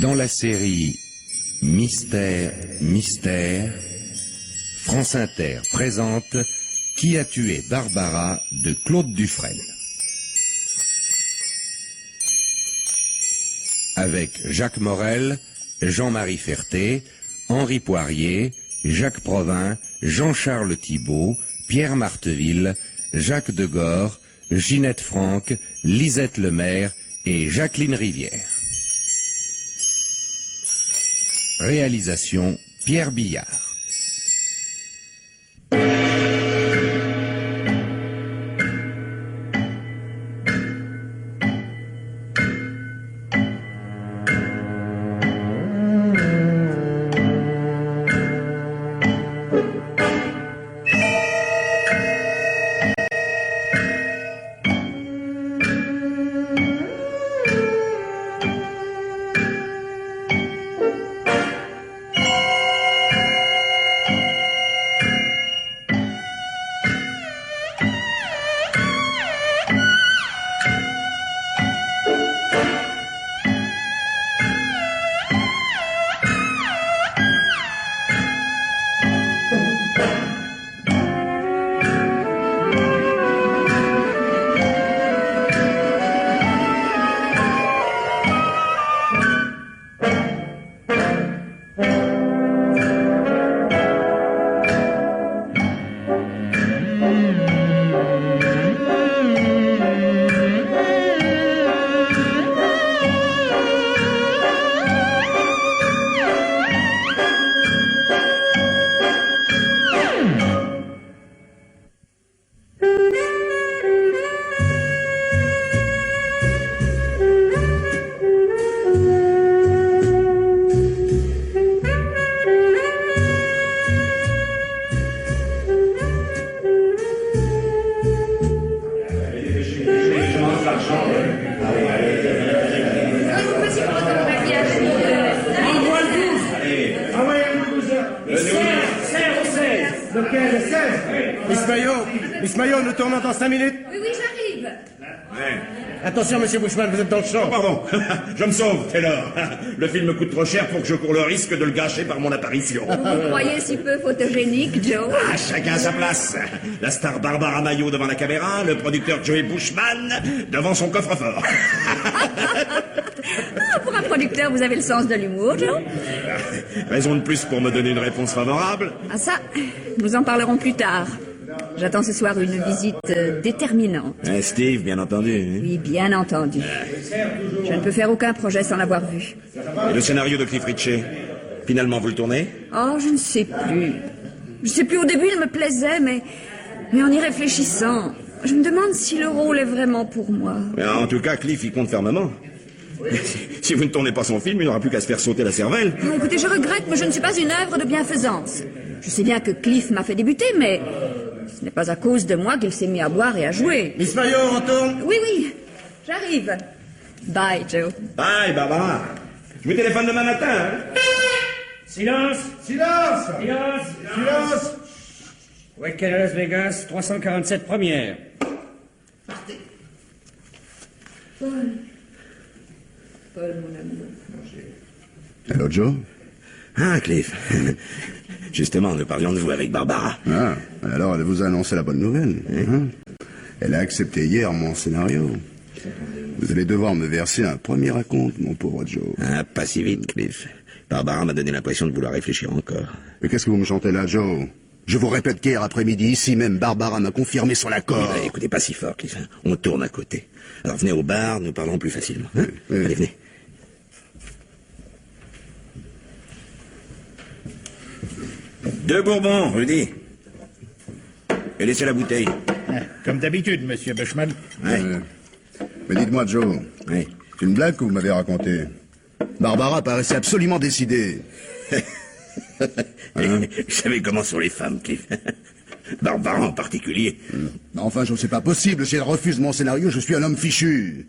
Dans la série Mystère, Mystère, France Inter présente Qui a tué Barbara de Claude Dufresne. Avec Jacques Morel, Jean-Marie Ferté, Henri Poirier, Jacques Provin, Jean-Charles Thibault, Pierre Marteville, Jacques Degore, Ginette Franck, Lisette Lemaire et Jacqueline Rivière. Réalisation Pierre Billard. Miss Maillot, nous tournons dans 5 minutes. Oui, j'arrive. Ouais. Attention, monsieur Bushman, vous êtes dans le champ. Oh, pardon, je me sauve, Taylor. Le film me coûte trop cher pour que je cours le risque de le gâcher par mon apparition. Vous croyez si peu photogénique, Joe? Ah, chacun à sa place. La star Barbara Maillot devant la caméra, le producteur Joey Bushman devant son coffre-fort. Ah, pour un producteur, vous avez le sens de l'humour, Joe. Raison de plus pour me donner une réponse favorable. Ah ça, nous en parlerons plus tard. J'attends ce soir une visite déterminante. Steve, bien entendu. Oui, bien entendu. Je ne peux faire aucun projet sans l'avoir vu. Et le scénario de Cliff Ritchie, finalement, vous le tournez? Oh, je ne sais plus. Je ne sais plus, au début, il me plaisait, mais en y réfléchissant, je me demande si le rôle est vraiment pour moi. Mais en tout cas, Cliff, il compte fermement. Si vous ne tournez pas son film, il n'aura plus qu'à se faire sauter la cervelle. Oh, écoutez, je regrette, mais je ne suis pas une œuvre de bienfaisance. Je sais bien que Cliff m'a fait débuter, mais ce n'est pas à cause de moi qu'il s'est mis à boire et à jouer. Miss Maillot, on tourne. Oui, j'arrive. Bye, Joe. Bye, Barbara. Je vous téléphone demain matin, hein? Silence! Silence. Silence! Silence. Week-end à Las Vegas, 347 première. Paul, mon amour. Hello, Joe. Ah, Cliff. Justement, nous parlions de vous avec Barbara. Ah, alors elle vous a annoncé la bonne nouvelle. Hein? Elle a accepté hier mon scénario. Vous allez devoir me verser un premier acompte, mon pauvre Joe. Ah, pas si vite, Cliff. Barbara m'a donné l'impression de vouloir réfléchir encore. Mais qu'est-ce que vous me chantez là, Joe? Je vous répète qu'hier après-midi, ici même, Barbara m'a confirmé son accord. Écoutez, pas si fort, Cliff. On tourne à côté. Alors venez au bar, nous parlerons plus facilement. Hein? Oui. Allez, venez. Deux bourbons, Rudy. Et laissez la bouteille. Comme d'habitude, monsieur Bushman. Ouais. Mais dites-moi, Joe, Ouais. c'est une blague que vous m'avez racontée. Barbara paraissait absolument décidée. Vous savez comment sont les femmes, Cliff. Barbara en particulier. Enfin, je ne sais pas possible. Si elle refuse mon scénario, je suis un homme fichu.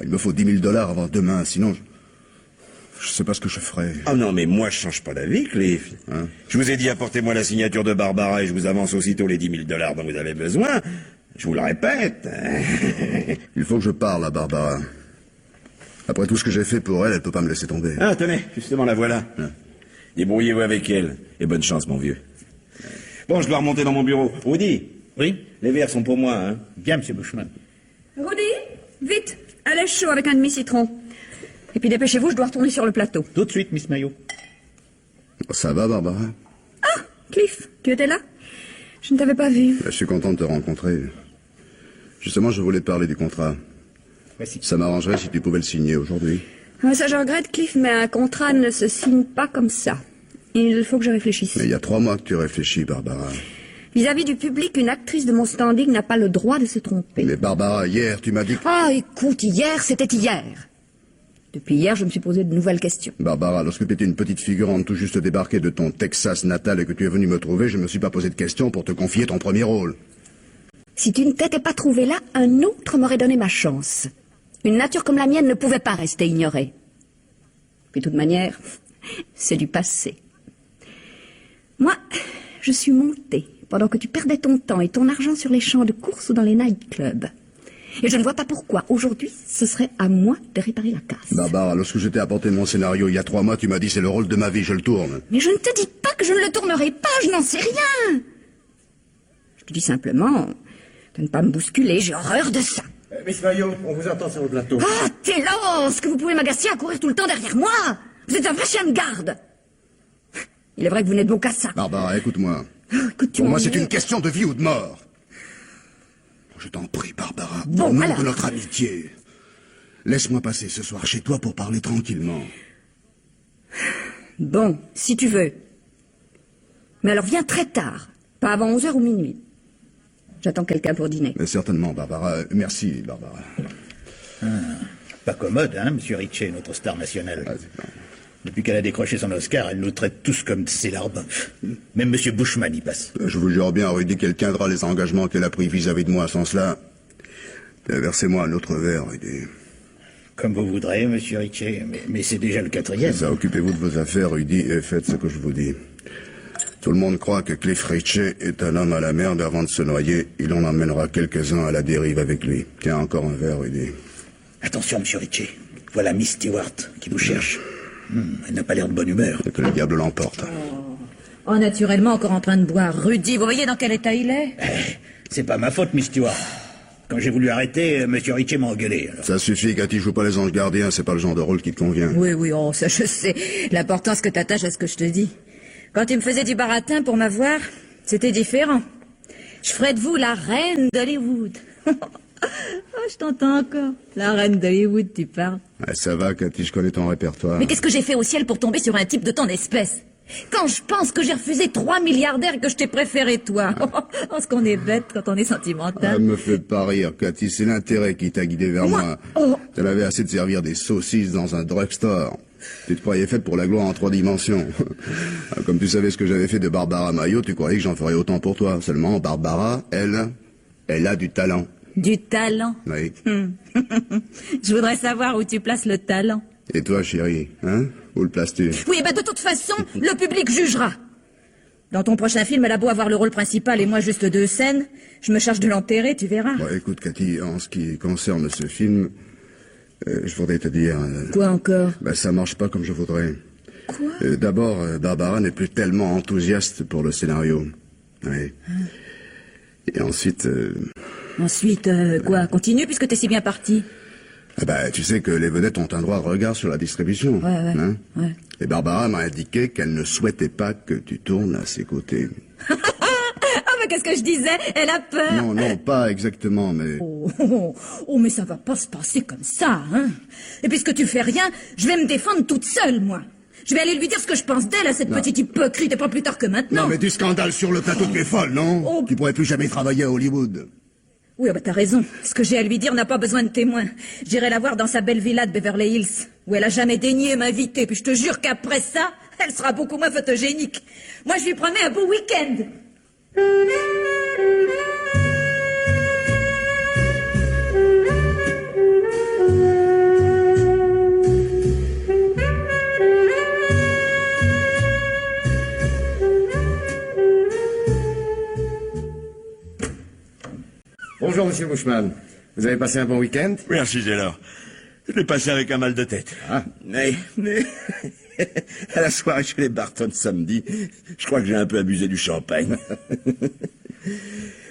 Il me faut 10 000 $ avant demain, sinon je sais pas ce que je ferai. Oh non, mais moi je change pas d'avis, Cliff. Hein? Je vous ai dit apportez-moi la signature de Barbara et je vous avance aussitôt les 10 000 $ dont vous avez besoin. Je vous le répète. Il faut que je parle à Barbara. Après tout ce que j'ai fait pour elle, elle peut pas me laisser tomber. Ah, tenez, justement, la voilà. Débrouillez-vous avec elle. Et bonne chance, mon vieux. Bon, je dois remonter dans mon bureau. Rudy, Oui? les verres sont pour moi, hein. Bien, monsieur Bushman. Rudy, vite, un lait chaud avec un demi-citron. Et puis dépêchez-vous, je dois retourner sur le plateau. Tout de suite, Miss Mayo. Ça va, Barbara? Cliff, tu étais là? Je ne t'avais pas vu. Je suis content de te rencontrer. Justement, je voulais te parler du contrat. Voici. Ça m'arrangerait si tu pouvais le signer aujourd'hui. Ça, je regrette, Cliff, mais un contrat ne se signe pas comme ça. Il faut que je réfléchisse. Mais il y a 3 mois que tu réfléchis, Barbara. Vis-à-vis du public, une actrice de mon standing n'a pas le droit de se tromper. Mais Barbara, hier, tu m'as dit que... Ah, écoute, hier, c'était hier. Depuis hier, je me suis posé de nouvelles questions. Barbara, lorsque tu étais une petite figurante tout juste débarquée de ton Texas natal et que tu es venue me trouver, je me suis pas posé de questions pour te confier ton premier rôle. Si tu ne t'étais pas trouvé là, un autre m'aurait donné ma chance. Une nature comme la mienne ne pouvait pas rester ignorée. Puis, de toute manière, c'est du passé. Moi, je suis montée pendant que tu perdais ton temps et ton argent sur les champs de course ou dans les nightclubs. Et je ne vois pas pourquoi, aujourd'hui, ce serait à moi de réparer la casse. Barbara, lorsque je t'ai apporté mon scénario il y a 3 mois, tu m'as dit c'est le rôle de ma vie, je le tourne. Mais je ne te dis pas que je ne le tournerai pas, je n'en sais rien. Je te dis simplement de ne pas me bousculer, j'ai horreur de ça. Miss Mayo, on vous attend sur le plateau. Ah, t'es lance, que vous pouvez m'agacer à courir tout le temps derrière moi. Vous êtes un vrai chien de garde. Il est vrai que vous n'êtes bon qu'à ça. Barbara, écoute-moi. Oh, écoute, tu Pour moi, c'est m'ennuies. une question de vie ou de mort. Je t'en prie, Barbara, Bon, au nom alors. de notre amitié. Laisse-moi passer ce soir chez toi pour parler tranquillement. Bon, si tu veux. Mais alors viens très tard, pas avant 11h ou minuit. J'attends quelqu'un pour dîner. Mais certainement, Barbara. Merci, Barbara. Pas commode, hein, monsieur Ritchie, notre star nationale. Ah, c'est pas- Depuis qu'elle a décroché son Oscar, elle nous traite tous comme ses larbins. Même monsieur Bushman y passe. Je vous jure bien, Rudy, qu'elle tiendra les engagements qu'elle a pris vis-à-vis de moi. Sans cela, versez-moi un autre verre, Rudy. Comme vous voudrez, monsieur Ritchie, mais c'est déjà le 4e. Ça, occupez-vous de vos affaires, Rudy, et faites ce que je vous dis. Tout le monde croit que Cliff Ritchie est un homme à la merde avant de se noyer. Il en emmènera quelques-uns à la dérive avec lui. Tiens, encore un verre, Rudy. Attention, monsieur Ritchie. Voilà Miss Stewart qui vous cherche. Elle n'a pas l'air de bonne humeur. Et que le diable l'emporte. Oh, naturellement, encore en train de boire. Rudy, vous voyez dans quel état il est? C'est pas ma faute, Miss Stewart. Quand j'ai voulu arrêter, monsieur Ritchie m'a engueulé. Alors. Ça suffit, Cathy, joue pas les anges gardiens, c'est pas le genre de rôle qui te convient. Oui, oui, oh, ça je sais. L'importance que t'attaches à ce que je te dis. Quand tu me faisais du baratin pour m'avoir, c'était différent. Je ferais de vous la reine d'Hollywood. Oh, je t'entends encore. La reine d'Hollywood, tu parles. Ouais, ça va, Cathy, je connais ton répertoire. Mais qu'est-ce que j'ai fait au ciel pour tomber sur un type de ton espèce? Quand je pense que j'ai refusé 3 milliardaires et que je t'ai préféré, toi. Oh, ce qu'on est bête quand on est sentimental. Me fais pas rire, Cathy, c'est l'intérêt qui t'a guidé vers moi. Oh. T'en avais assez de servir des saucisses dans un drugstore. Tu te croyais faite pour la gloire en 3 dimensions. Comme tu savais ce que j'avais fait de Barbara Mayo, tu croyais que j'en ferais autant pour toi. Seulement, Barbara, elle a du talent. Du talent. Oui. Je voudrais savoir où tu places le talent. Et toi, chérie, hein? Où le places-tu? Oui, ben de toute façon, le public jugera. Dans ton prochain film, elle a beau avoir le rôle principal et moi juste 2 scènes, je me charge de l'enterrer, tu verras. Bon, écoute, Cathy, en ce qui concerne ce film, je voudrais te dire... Quoi encore? ça marche pas comme je voudrais. Quoi? D'abord, Barbara n'est plus tellement enthousiaste pour le scénario. Oui. Et ensuite... Ensuite, quoi? Continue puisque t'es si bien parti. tu sais que les vedettes ont un droit de regard sur la distribution. Ouais. Hein? Ouais. Et Barbara m'a indiqué qu'elle ne souhaitait pas que tu tournes à ses côtés. Ah, mais qu'est-ce que je disais? Elle a peur. Non, pas exactement, mais... Oh, mais ça va pas se passer comme ça, hein. Et puisque tu fais rien, je vais me défendre toute seule, moi. Je vais aller lui dire ce que je pense d'elle à cette petite hypocrite et pas plus tard que maintenant. Non, mais du scandale sur le plateau, tu es folle, non? Oh. Tu pourrais plus jamais travailler à Hollywood. Oui, t'as raison. Ce que j'ai à lui dire n'a pas besoin de témoins. J'irai la voir dans sa belle villa de Beverly Hills, où elle a jamais daigné m'inviter. Puis je te jure qu'après ça, elle sera beaucoup moins photogénique. Moi, je lui promets un beau week-end. Bonjour, monsieur Bushman. Vous avez passé un bon week-end? Merci, Taylor. Je l'ai passé avec un mal de tête. Ah. Mais à la soirée chez les Barton samedi, je crois que j'ai un peu abusé du champagne.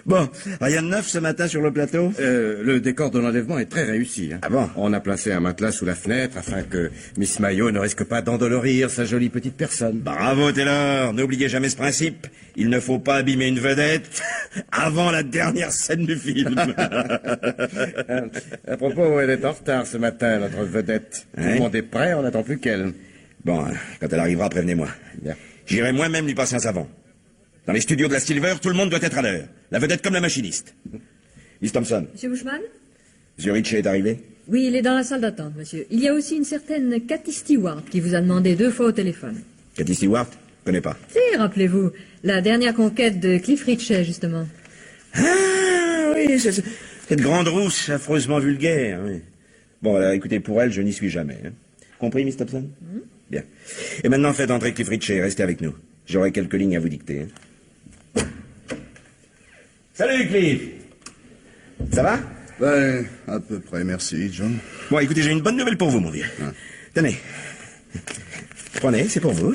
Bon, rien de neuf ce matin sur le plateau? Le décor de l'enlèvement est très réussi. Hein. Ah bon? On a placé un matelas sous la fenêtre afin que Miss Mayo ne risque pas d'endolorir sa jolie petite personne. Bravo Taylor, n'oubliez jamais ce principe. Il ne faut pas abîmer une vedette avant la dernière scène du film. À propos, elle est en retard ce matin, notre vedette. Tout Ouais. le monde est prêt, on n'attend plus qu'elle. Bon, quand elle arrivera, prévenez-moi. Bien. J'irai moi-même lui passer un savon. Dans les studios de la Silver, tout le monde doit être à l'heure. La vedette comme la machiniste. Miss Thompson, Monsieur Bushman? Monsieur Ritchie est arrivé? Oui, il est dans la salle d'attente, monsieur. Il y a aussi une certaine Cathy Stewart qui vous a demandé 2 fois au téléphone. Cathy Stewart? Connais pas. Si, rappelez-vous, la dernière conquête de Cliff Ritchie, justement. Ah oui, cette grande rousse affreusement vulgaire. Oui. Bon, alors, écoutez, pour elle, je n'y suis jamais. Hein. Compris, Miss Thompson? Bien. Et maintenant, faites entrer Cliff Ritchie, restez avec nous. J'aurai quelques lignes à vous dicter. Hein. Salut, Cliff! Ça va? Ben, à peu près, merci, John. Bon, écoutez, j'ai une bonne nouvelle pour vous, mon vieux. Ah. Tenez. Prenez, c'est pour vous.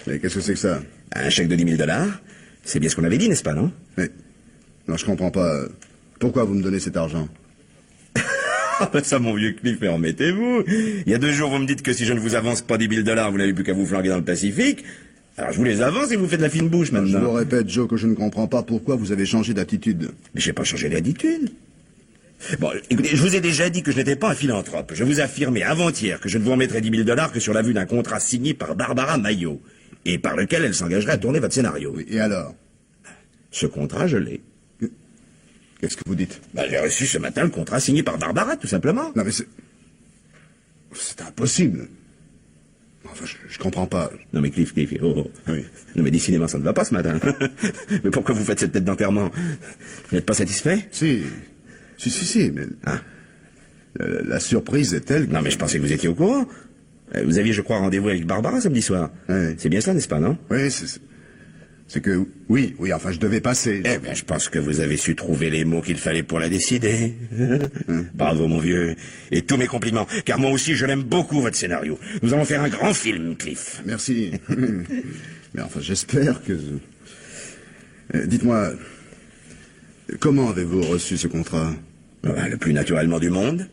Mais qu'est-ce que c'est que ça? Un chèque de 10 000 $. C'est bien ce qu'on avait dit, n'est-ce pas, non? Mais, non, je comprends pas. Pourquoi vous me donnez cet argent? Ah ben ça, mon vieux Cliff, mais remettez-vous. Il y a 2 jours, vous me dites que si je ne vous avance pas 10 000 $, vous n'avez plus qu'à vous flanquer dans le Pacifique. Alors je vous les avance et vous faites la fine bouche Je vous maintenant. répète, Joe, que je ne comprends pas pourquoi vous avez changé d'attitude. Mais j'ai pas changé d'attitude. Bon, écoutez, je vous ai déjà dit que je n'étais pas un philanthrope. Je vous affirmais avant-hier que je ne vous remettrai 10 000 $ que sur la vue d'un contrat signé par Barbara Mayo, et par lequel elle s'engagerait à tourner votre scénario. Oui, et alors? Ce contrat, je l'ai. Qu'est-ce que vous dites? Ben, j'ai reçu ce matin le contrat signé par Barbara, tout simplement. Non, mais c'est impossible. Enfin, je comprends pas. Non mais Cliff, oh. Oui. Non mais décidément, ça ne va pas ce matin. Mais pourquoi vous faites cette tête d'enterrement? Vous n'êtes pas satisfait? Si, mais... Ah. La surprise est telle que... Non mais je pensais que vous étiez au courant. Vous aviez, je crois, rendez-vous avec Barbara samedi soir. Ouais. C'est bien ça, n'est-ce pas, non? Oui, c'est que... Oui, enfin, je devais passer. Eh bien, je pense que vous avez su trouver les mots qu'il fallait pour la décider. Bravo, mon vieux. Et tous mes compliments, car moi aussi, je l'aime beaucoup, votre scénario. Nous allons faire un grand film, Cliff. Merci. Mais enfin, j'espère que... Dites-moi, comment avez-vous reçu ce contrat? Le plus naturellement du monde.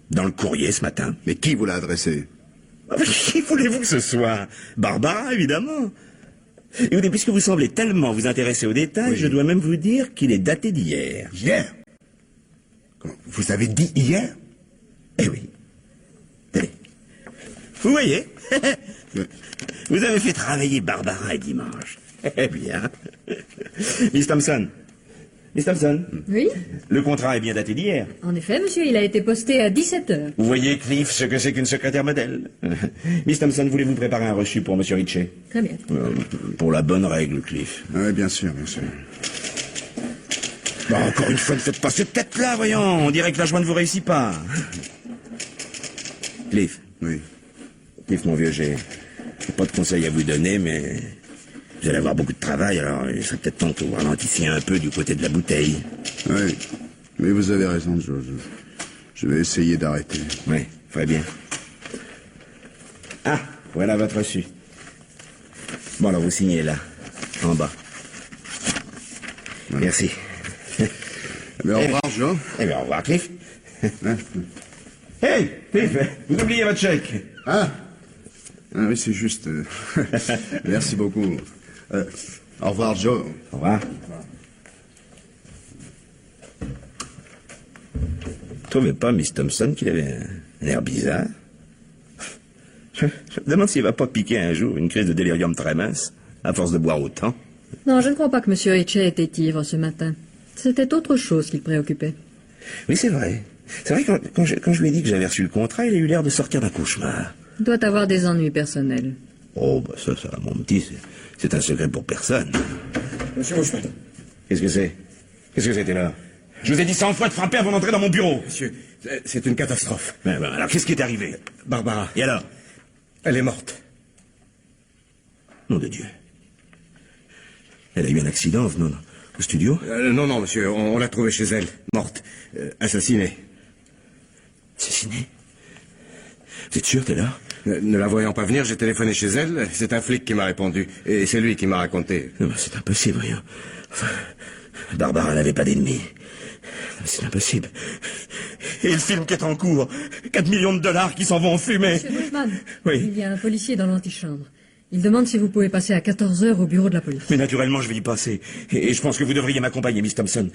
Dans le courrier, ce matin. Mais qui vous l'a adressé? Qui voulez-vous que ce soit? Barbara, évidemment. Écoutez, puisque vous semblez tellement vous intéresser aux détails, Oui. je dois même vous dire qu'il est daté d'hier. Hier? Comment? Vous avez dit hier? Eh oui. Tenez. Vous voyez? Vous avez fait travailler Barbara un dimanche. Eh bien. Miss Thompson. Miss Thompson, Oui? le contrat est bien daté d'hier. En effet, monsieur, il a été posté à 17h. Vous voyez, Cliff, ce que c'est qu'une secrétaire modèle. Miss Thompson, voulez-vous préparer un reçu pour Monsieur Ritchie? Très bien. Pour la bonne règle, Cliff. Oui, bien sûr, bien sûr. Bon, encore une fois, ne faites pas cette tête-là, voyons. On dirait que la joie ne vous réussit pas. Cliff. Oui. Cliff, mon vieux, j'ai pas de conseils à vous donner, mais vous allez avoir beaucoup de travail, alors il serait peut-être temps que vous ralentissiez un peu du côté de la bouteille. Oui. Mais vous avez raison, je vais essayer d'arrêter. Oui, très bien. Ah, voilà votre reçu. Bon, alors vous signez là, en bas. Merci. Mais au revoir, Joe. Eh bien, au revoir, Cliff. Hein? Hey, Cliff, vous oubliez votre chèque. Ah oui, c'est juste... Merci beaucoup. Au revoir, Joe. Au revoir. Trouvez pas, Miss Thompson, qu'il avait un air bizarre? Je me demande s'il va pas piquer un jour une crise de délirium très mince, à force de boire autant. Non, je ne crois pas que monsieur Ritchie était ivre ce matin. C'était autre chose qui le préoccupait. Oui, c'est vrai. C'est vrai, quand je lui ai dit que j'avais reçu le contrat, il a eu l'air de sortir d'un cauchemar. Il doit avoir des ennuis personnels. Oh, bah ça, mon petit, c'est un secret pour personne. Monsieur Bushman. Qu'est-ce que c'est? Qu'est-ce que c'était là? Je vous ai dit 100 fois de frapper avant d'entrer dans mon bureau. Monsieur, c'est une catastrophe. Ben, alors, qu'est-ce qui est arrivé? Barbara, Et alors? elle est morte. Nom de Dieu. Elle a eu un accident en venant au studio? Non, monsieur, on l'a trouvée chez elle, morte, assassinée. Assassinée? Vous êtes sûr, Taylor? Ne la voyant pas venir, j'ai téléphoné chez elle. C'est un flic qui m'a répondu. Et c'est lui qui m'a raconté. Non, c'est impossible, voyons. Enfin, Barbara n'avait pas d'ennemis. C'est impossible. Et le film qui est en cours. 4 millions de dollars qui s'en vont en fumée. Monsieur Bushman, Oui. il y a un policier dans l'antichambre. Il demande si vous pouvez passer à 14 heures au bureau de la police. Mais naturellement, je vais y passer. Et je pense que vous devriez m'accompagner, Miss Thompson.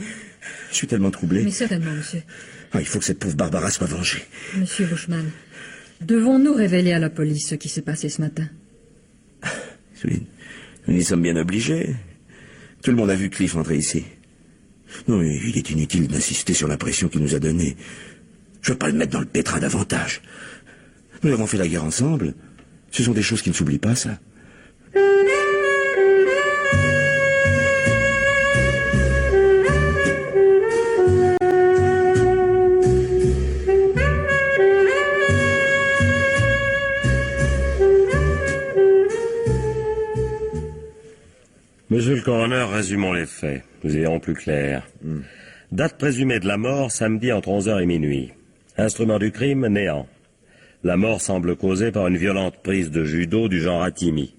Je suis tellement troublé. Mais certainement, monsieur. Ah, il faut que cette pauvre Barbara soit vengée. Monsieur Bushman, devons-nous révéler à la police ce qui s'est passé ce matin? Oui, nous y sommes bien obligés. Tout le monde a vu Cliff entrer ici. Non, il est inutile d'insister sur l'impression qu'il nous a donnée. Je veux pas le mettre dans le pétrin davantage. Nous avons fait la guerre ensemble. Ce sont des choses qui ne s'oublient pas, ça. Monsieur le coroner, résumons les faits. Nous y verrons plus clair. Date présumée de la mort, samedi entre 11h et minuit. Instrument du crime, néant. La mort semble causée par une violente prise de judo du genre Hatimi.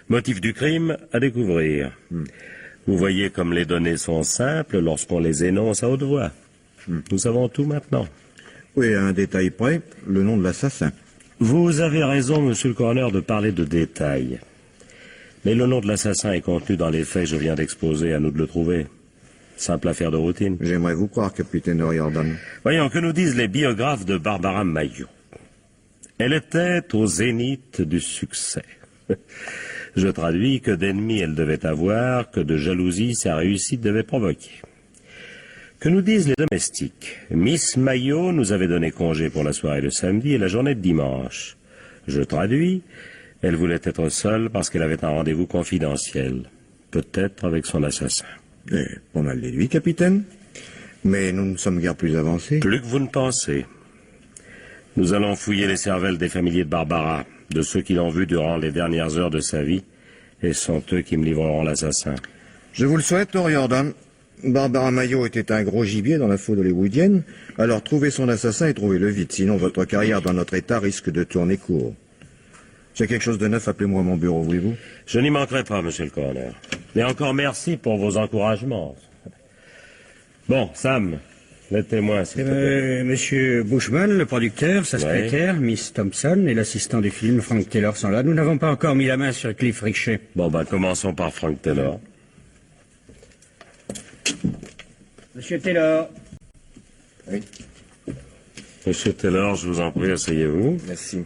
Motif du crime, à découvrir. Vous voyez comme les données sont simples lorsqu'on les énonce à haute voix. Nous savons tout maintenant. Oui, à un détail près, le nom de l'assassin. Vous avez raison, monsieur le coroner, de parler de détails. Mais le nom de l'assassin est contenu dans les faits que je viens d'exposer, à nous de le trouver. Simple affaire de routine. J'aimerais vous croire, capitaine O'Riordan. Voyons, que nous disent les biographes de Barbara Mayo. Elle était au zénith du succès. Je traduis que d'ennemis elle devait avoir, que de jalousie sa réussite devait provoquer. Que nous disent les domestiques? Miss Mayo nous avait donné congé pour la soirée de samedi et la journée de dimanche. Je traduis, elle voulait être seule parce qu'elle avait un rendez-vous confidentiel. Peut-être avec son assassin. Pas mal déduit, capitaine. Mais nous ne sommes guère plus avancés. Plus que vous ne pensez. Nous allons fouiller les cervelles des familiers de Barbara, de ceux qui l'ont vue durant les dernières heures de sa vie, et sont eux qui me livreront l'assassin. Je vous le souhaite, O'Riordan. Barbara Mayo était un gros gibier dans la faune hollywoodienne, alors trouvez son assassin et trouvez-le vite, sinon votre carrière dans notre état risque de tourner court. J'ai quelque chose de neuf, appelez-moi à mon bureau, voulez-vous? Je n'y manquerai pas, monsieur le coroner. Et encore merci pour vos encouragements. Bon, Sam, les témoins, s'il te plaît. Monsieur Bushman, le producteur, sa secrétaire, Miss Thompson et l'assistant du film, Frank Taylor, sont là. Nous n'avons pas encore mis la main sur Cliff Richey. Bon, commençons par Frank Taylor. Monsieur Taylor. Oui. Monsieur Taylor, je vous en prie, asseyez-vous. Merci.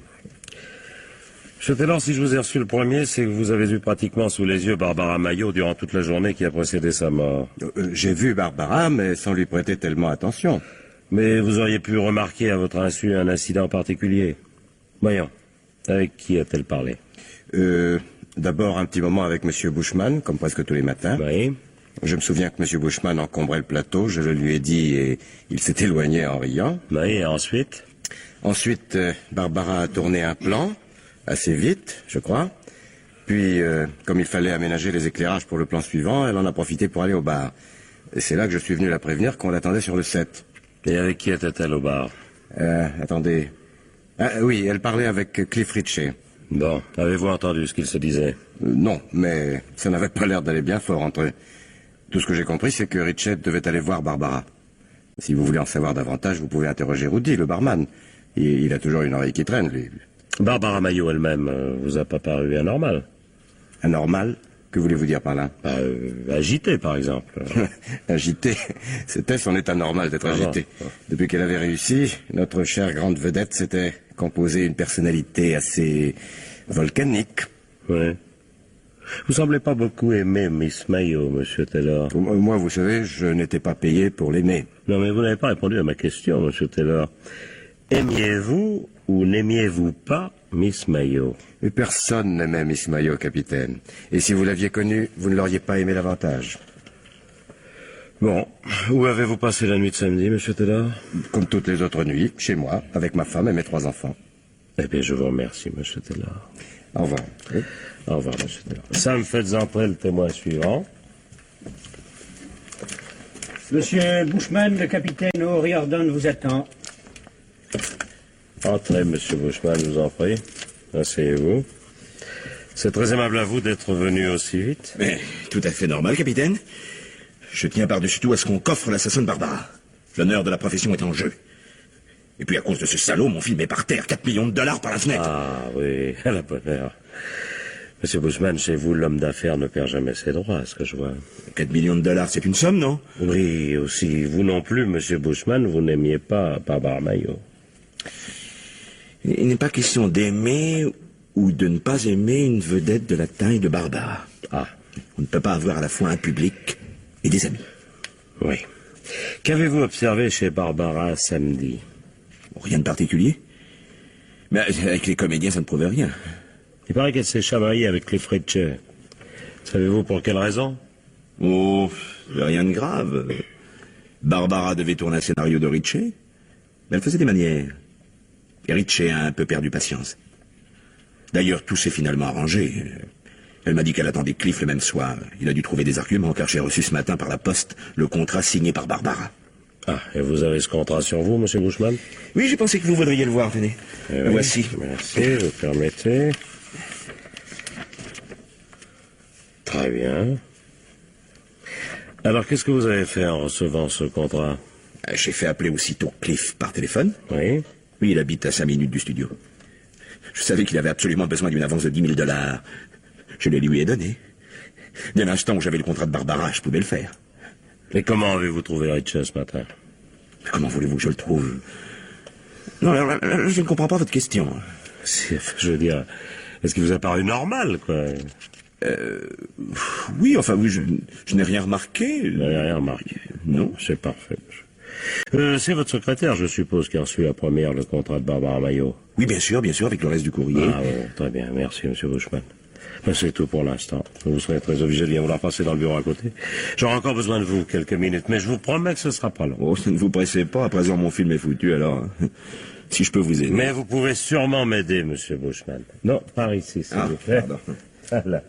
Monsieur Taylor, si je vous ai reçu le premier, c'est que vous avez eu pratiquement sous les yeux Barbara Mayo durant toute la journée qui a précédé sa mort. J'ai vu Barbara, mais sans lui prêter tellement attention. Mais vous auriez pu remarquer à votre insu un incident particulier. Voyons, avec qui a-t-elle parlé? D'abord un petit moment avec Monsieur Bushman, comme presque tous les matins. Oui. Je me souviens que Monsieur Bushman encombrait le plateau, je le lui ai dit et il s'est éloigné en riant. Oui, et ensuite? Ensuite, Barbara a tourné un plan, assez vite, je crois. Puis, comme il fallait aménager les éclairages pour le plan suivant, elle en a profité pour aller au bar. Et c'est là que je suis venu la prévenir qu'on l'attendait sur le set. Et avec qui était-elle au bar? Attendez. Ah, oui, elle parlait avec Cliff Richey. Bon, avez-vous entendu ce qu'il se disait? Non, mais ça n'avait pas l'air d'aller bien fort entre eux. Tout ce que j'ai compris, c'est que Richey devait aller voir Barbara. Si vous voulez en savoir davantage, vous pouvez interroger Rudy, le barman. Il a toujours une oreille qui traîne, lui. Barbara Mayo elle-même vous a pas paru anormal? Anormal? Que voulez-vous dire par là? Agité, par exemple. Agité? C'était son état normal d'être agité. Depuis qu'elle avait réussi, notre chère grande vedette s'était composée une personnalité assez volcanique. Oui. Vous semblez pas beaucoup aimer Miss Mayo, monsieur Taylor. Moi, vous savez, je n'étais pas payé pour l'aimer. Non, mais vous n'avez pas répondu à ma question, monsieur Taylor. Aimiez-vous ou n'aimiez-vous pas Miss Mayo? Mais personne n'aimait Miss Mayo, capitaine. Et si vous l'aviez connue, vous ne l'auriez pas aimé davantage. Bon, où avez-vous passé la nuit de samedi, monsieur Taylor? Comme toutes les autres nuits, chez moi, avec ma femme et mes 3 enfants. Eh bien, je vous remercie, monsieur Taylor. Au revoir. Oui. Au revoir, monsieur Taylor. Sam, faites entrer le témoin suivant. Monsieur Bushman, le capitaine O'Riordan vous attend. Entrez, monsieur Bushman, je vous en prie. Asseyez-vous. C'est très aimable à vous d'être venu aussi vite. Mais tout à fait normal, capitaine. Je tiens par-dessus tout à ce qu'on coffre l'assassin de Barbara. L'honneur de la profession est en jeu. Et puis à cause de ce salaud, mon film est par terre. 4 millions de dollars par la fenêtre. Ah oui, à la bonne heure. Monsieur Bushman, chez vous, l'homme d'affaires ne perd jamais ses droits, à ce que je vois. 4 millions de dollars, c'est une somme, non? Oui, aussi. Vous non plus, monsieur Bushman, vous n'aimiez pas Barbara Maillot. Il n'est pas question d'aimer ou de ne pas aimer une vedette de la taille de Barbara. Ah. On ne peut pas avoir à la fois un public et des amis. Oui. Qu'avez-vous observé chez Barbara samedi? Rien de particulier. Mais avec les comédiens, ça ne prouve rien. Il paraît qu'elle s'est chamaillée avec Cliff Ritchie. Savez-vous pour quelle raison? Oh, rien de grave. Barbara devait tourner un scénario de Ritchie, mais elle faisait des manières. Et Ritchie a un peu perdu patience. D'ailleurs, tout s'est finalement arrangé. Elle m'a dit qu'elle attendait Cliff le même soir. Il a dû trouver des arguments, car j'ai reçu ce matin par la poste le contrat signé par Barbara. Ah, et vous avez ce contrat sur vous, monsieur Bushman? Oui, j'ai pensé que vous voudriez le voir, tenez. Oui, voici. Merci, vous permettez. Très bien. Alors, qu'est-ce que vous avez fait en recevant ce contrat? J'ai fait appeler aussitôt Cliff par téléphone. Oui. Oui, il habite à 5 minutes du studio. Je savais qu'il avait absolument besoin d'une avance de 10 000 dollars. Je les lui ai donnés. Dès l'instant où j'avais le contrat de Barbara, je pouvais le faire. Et comment avez-vous trouvé Ritchie ce matin? Comment voulez-vous que je le trouve? Non, je ne comprends pas votre question. Je veux dire, est-ce qu'il vous a paru normal, quoi? Oui, enfin, oui, je n'ai rien remarqué. Vous n'avez rien remarqué? Non. C'est parfait. C'est votre secrétaire, je suppose, qui a reçu la première le contrat de Barbara Maillot. Oui, bien sûr, avec le reste du courrier. Ah oui, très bien, merci, monsieur Bushman. Ben, c'est tout pour l'instant. Vous serez très obligé de bien vouloir passer dans le bureau à côté. J'aurai encore besoin de vous quelques minutes, mais je vous promets que ce sera pas long. Oh, ne vous pressez pas, à présent mon film est foutu, alors... si je peux vous aider. Mais vous pouvez sûrement m'aider, monsieur Bushman. Non, par ici, s'il vous plaît. Pardon. Voilà.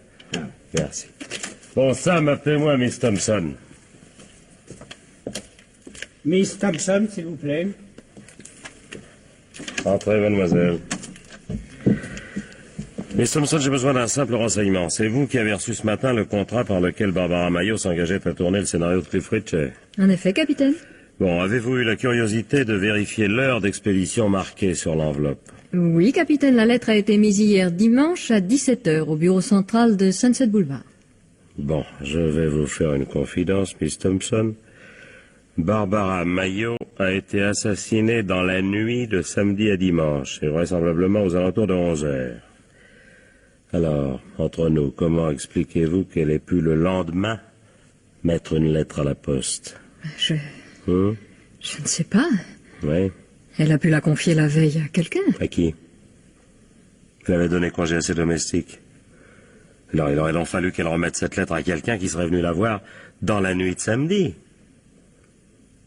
Merci. Bon, Sam, appelez-moi Miss Thompson. Miss Thompson, s'il vous plaît. Entrez, mademoiselle. Miss Thompson, j'ai besoin d'un simple renseignement. C'est vous qui avez reçu ce matin le contrat par lequel Barbara Maillot s'engageait à tourner le scénario de Cliff Ritchie. En effet, capitaine. Bon, avez-vous eu la curiosité de vérifier l'heure d'expédition marquée sur l'enveloppe? Oui, capitaine, la lettre a été mise hier dimanche à 17h au bureau central de Sunset Boulevard. Bon, je vais vous faire une confidence, Miss Thompson. Barbara Maillot a été assassinée dans la nuit de samedi à dimanche, et vraisemblablement aux alentours de 11h. Alors, entre nous, comment expliquez-vous qu'elle ait pu le lendemain mettre une lettre à la poste? Je ne sais pas. Oui. Elle a pu la confier la veille à quelqu'un. À qui? Vous avez donné congé à ses domestiques. Alors, il aurait donc fallu qu'elle remette cette lettre à quelqu'un qui serait venu la voir dans la nuit de samedi.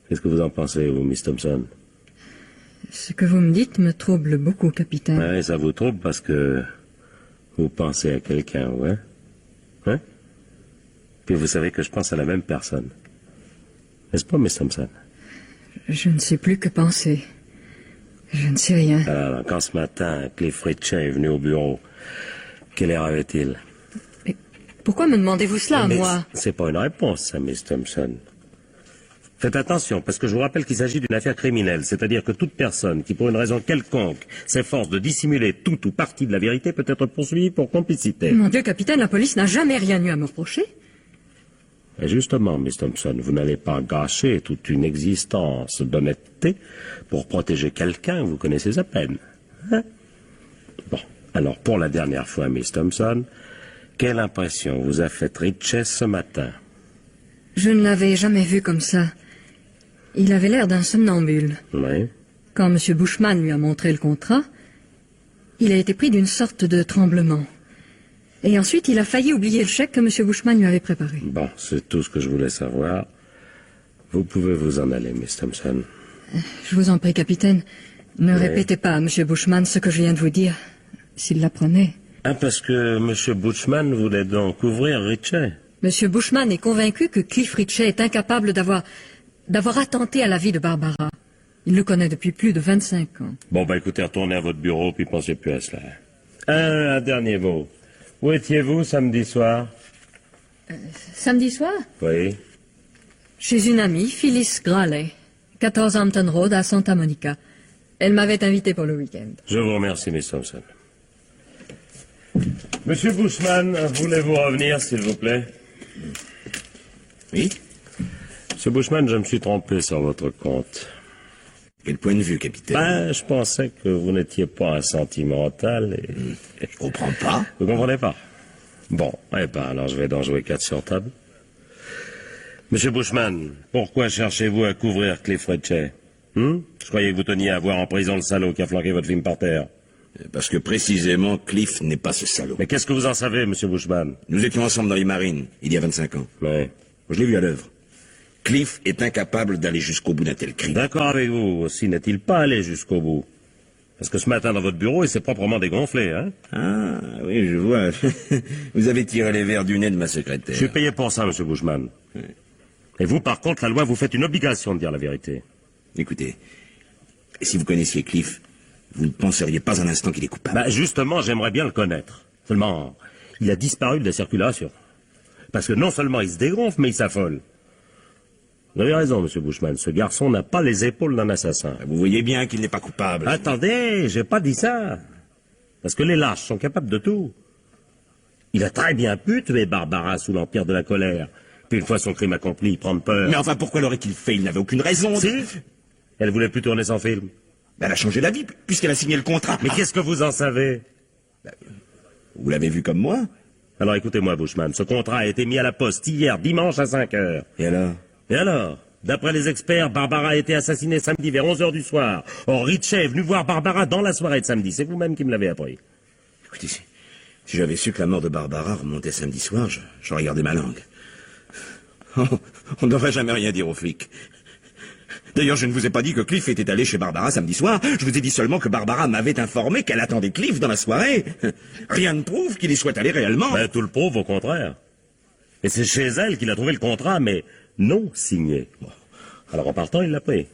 Qu'est-ce que vous en pensez, vous, Miss Thompson? Ce que vous me dites me trouble beaucoup, capitaine. Oui, ça vous trouble parce que vous pensez à quelqu'un, ouais? Hein? Puis vous savez que je pense à la même personne. N'est-ce pas, Miss Thompson? Je ne sais plus que penser. Je ne sais rien. Alors, quand ce matin, Cliff Ritchie est venu au bureau, quel air avait-il? Mais pourquoi me demandez-vous cela, Mais moi? C'est pas une réponse, ça, Miss Thompson. Faites attention, parce que je vous rappelle qu'il s'agit d'une affaire criminelle, c'est-à-dire que toute personne qui, pour une raison quelconque, s'efforce de dissimuler toute ou partie de la vérité peut être poursuivie pour complicité. Mon Dieu, capitaine, la police n'a jamais rien eu à me reprocher. Et justement, Miss Thompson, vous n'allez pas gâcher toute une existence d'honnêteté pour protéger quelqu'un que vous connaissez à peine. Hein? Bon, alors pour la dernière fois, Miss Thompson, quelle impression vous a fait Ritchie ce matin? Je ne l'avais jamais vu comme ça. Il avait l'air d'un somnambule. Oui. Quand M. Bushman lui a montré le contrat, il a été pris d'une sorte de tremblement. Et ensuite, il a failli oublier le chèque que M. Bushman lui avait préparé. Bon, c'est tout ce que je voulais savoir. Vous pouvez vous en aller, Miss Thompson. Je vous en prie, capitaine, ne Oui. répétez pas à M. Bushman ce que je viens de vous dire, s'il l'apprenait. Ah, parce que M. Bushman voulait donc ouvrir Ritchie. M. Bushman est convaincu que Cliff Ritchie est incapable d'avoir attenté à la vie de Barbara. Il le connaît depuis plus de 25 ans. Bon, bah écoutez, retournez à votre bureau, puis pensez plus à cela. Un dernier mot. Où étiez-vous samedi soir? Samedi soir, Oui. chez une amie, Phyllis Graley, 14 Hampton Road à Santa Monica. Elle m'avait invité pour le week-end. Je vous remercie, Miss Thompson. Monsieur Bushman, voulez-vous revenir, s'il vous plaît? Oui? Monsieur Bushman, je me suis trompé sur votre compte. Quel point de vue, capitaine? Ben, je pensais que vous n'étiez pas un sentimental et... Je comprends pas. Vous comprenez pas? Bon, eh ben, alors je vais d'en jouer 4 sur table. Monsieur Bushman, pourquoi cherchez-vous à couvrir Cliff Ritchie? Je croyais que vous teniez à voir en prison le salaud qui a flanqué votre film par terre. Parce que précisément, Cliff n'est pas ce salaud. Mais qu'est-ce que vous en savez, monsieur Bushman? Nous étions ensemble dans les marines, il y a 25 ans. Oui. Je l'ai vu à l'œuvre. Cliff est incapable d'aller jusqu'au bout d'un tel crime. D'accord avec vous, aussi n'est-il pas allé jusqu'au bout? Parce que ce matin dans votre bureau, il s'est proprement dégonflé, hein? Ah, oui, je vois. Vous avez tiré les verres du nez de ma secrétaire. Je suis payé pour ça, monsieur Bushman. Oui. Et vous, par contre, la loi vous fait une obligation de dire la vérité. Écoutez, si vous connaissiez Cliff, vous ne penseriez pas un instant qu'il est coupable. Bah, justement, j'aimerais bien le connaître. Seulement, il a disparu de la circulation. Parce que non seulement il se dégonfle, mais il s'affole. Vous avez raison, monsieur Bushman, ce garçon n'a pas les épaules d'un assassin. Vous voyez bien qu'il n'est pas coupable. Attendez, j'ai pas dit ça. Parce que les lâches sont capables de tout. Il a très bien pu tuer Barbara sous l'empire de la colère. Puis une fois son crime accompli, il prend peur. Mais enfin, pourquoi l'aurait-il fait? Il n'avait aucune raison. Si, elle voulait plus tourner son film. Ben, elle a changé d'avis, puisqu'elle a signé le contrat. Mais qu'est-ce que vous en savez? Vous l'avez vu comme moi? Alors écoutez-moi, Bushman, ce contrat a été mis à la poste hier, dimanche à 5 heures. Et alors? D'après les experts, Barbara a été assassinée samedi vers 11 heures du soir. Or, Ritchie est venu voir Barbara dans la soirée de samedi. C'est vous-même qui me l'avez appris. Écoutez, si j'avais su que la mort de Barbara remontait samedi soir, j'aurais gardé ma langue. On ne devrait jamais rien dire aux flics. D'ailleurs, je ne vous ai pas dit que Cliff était allé chez Barbara samedi soir. Je vous ai dit seulement que Barbara m'avait informé qu'elle attendait Cliff dans la soirée. Rien ne prouve qu'il y soit allé réellement. Ben, tout le prouve au contraire. Et c'est chez elle qu'il a trouvé le contrat, mais non signé. Bon. Alors en partant, il l'a pris.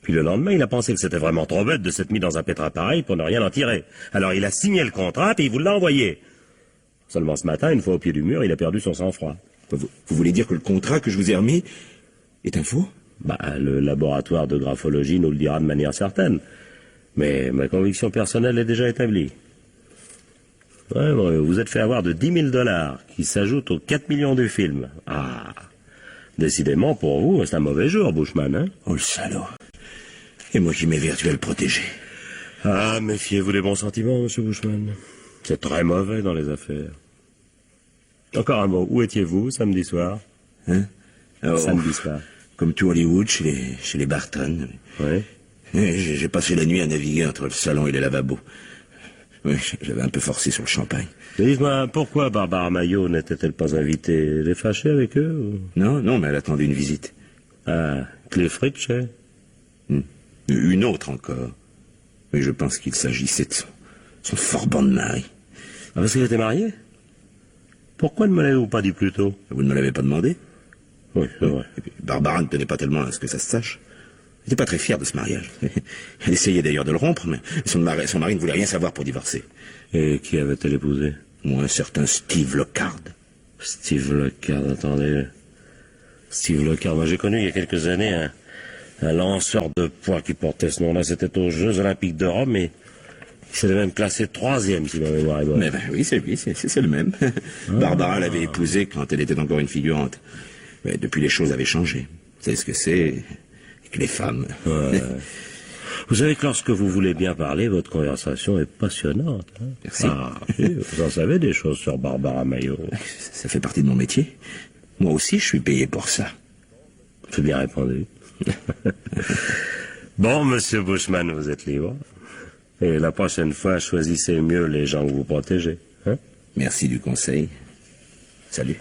Puis le lendemain, il a pensé que c'était vraiment trop bête de s'être mis dans un pétrin pareil pour ne rien en tirer. Alors il a signé le contrat, et il vous l'a envoyé. Seulement ce matin, une fois au pied du mur, il a perdu son sang-froid. Vous voulez dire que le contrat que je vous ai remis est un faux? Bah, le laboratoire de graphologie nous le dira de manière certaine. Mais ma conviction personnelle est déjà établie. Ouais, vous êtes fait avoir de 10 000 $ qui s'ajoutent aux 4 millions du film. Ah, décidément, pour vous, c'est un mauvais jour, Bushman, hein? Oh, le salaud. Et moi qui m'évertue à le protéger. Ah, méfiez-vous des bons sentiments, monsieur Bushman. C'est très mauvais dans les affaires. Encore un mot, où étiez-vous samedi soir? Hein? Samedi soir. Comme tout Hollywood, chez les Barton. Oui. J'ai passé la nuit à naviguer entre le salon et les lavabos. Oui, j'avais un peu forcé sur le champagne. Dites-moi, pourquoi Barbara Maillot n'était-elle pas invitée? Elle est fâchée avec eux ou... Non, mais elle attendait une visite. Ah, Cliff Ritchie? Une autre encore. Mais je pense qu'il s'agissait de son forban de mari. Ah, parce qu'elle était mariée? Pourquoi ne me l'avez-vous pas dit plus tôt? Vous ne me l'avez pas demandé? Oui, c'est vrai. Et puis, Barbara ne tenait pas tellement à ce que ça se sache. Elle n'était pas très fière de ce mariage. Elle essayait d'ailleurs de le rompre, mais son mari ne voulait rien savoir pour divorcer. Et qui avait-elle épousé? Moi, un certain Steve Lockhart. Steve Lockhart, attendez. Steve Lockhart, moi j'ai connu il y a quelques années un lanceur de poids qui portait ce nom-là. C'était aux Jeux Olympiques de Rome et il s'était même classé 3e, si ma mémoire est bonne. Mais oui, c'est lui, c'est le même. Barbara l'avait épousé quand elle était encore une figurante. Mais depuis, les choses avaient changé. Vous savez ce que c'est que les femmes. Ouais. Vous savez que lorsque vous voulez bien parler, votre conversation est passionnante. Hein? Merci. Ah, oui, vous en savez des choses sur Barbara Maillot. Ça fait partie de mon métier. Moi aussi, je suis payé pour ça. C'est bien répondu. Bon, monsieur Bushman, vous êtes libre. Et la prochaine fois, choisissez mieux les gens que vous protégez. Hein? Merci du conseil. Salut.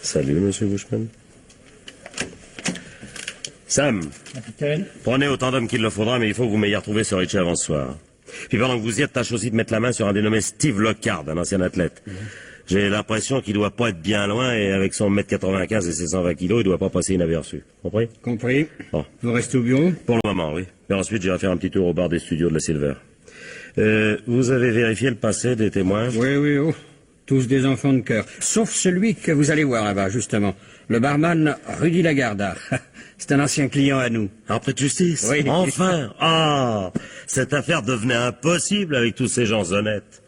Salut, monsieur Bushman. Sam, Capitaine. Prenez autant d'hommes qu'il le faudra, mais il faut que vous m'ayez retrouvé sur Ritchie avant ce soir. Puis pendant que vous y êtes, tâche aussi de mettre la main sur un dénommé Steve Lockhart, un ancien athlète. J'ai l'impression qu'il doit pas être bien loin et avec son 1m95 et ses 120 kilos, il doit pas passer inaperçu. Compris? Compris. Bon. Vous restez au bureau? Pour le moment, oui. Et ensuite, j'irai faire un petit tour au bar des studios de la Silver. Vous avez vérifié le passé des témoins? Oui, oui, oh. Tous des enfants de cœur. Sauf celui que vous allez voir là-bas, justement. Le barman Rudy Lagarda. C'est un ancien client à nous. Après de justice? Oui. Enfin! Ah! Cette affaire devenait impossible avec tous ces gens honnêtes.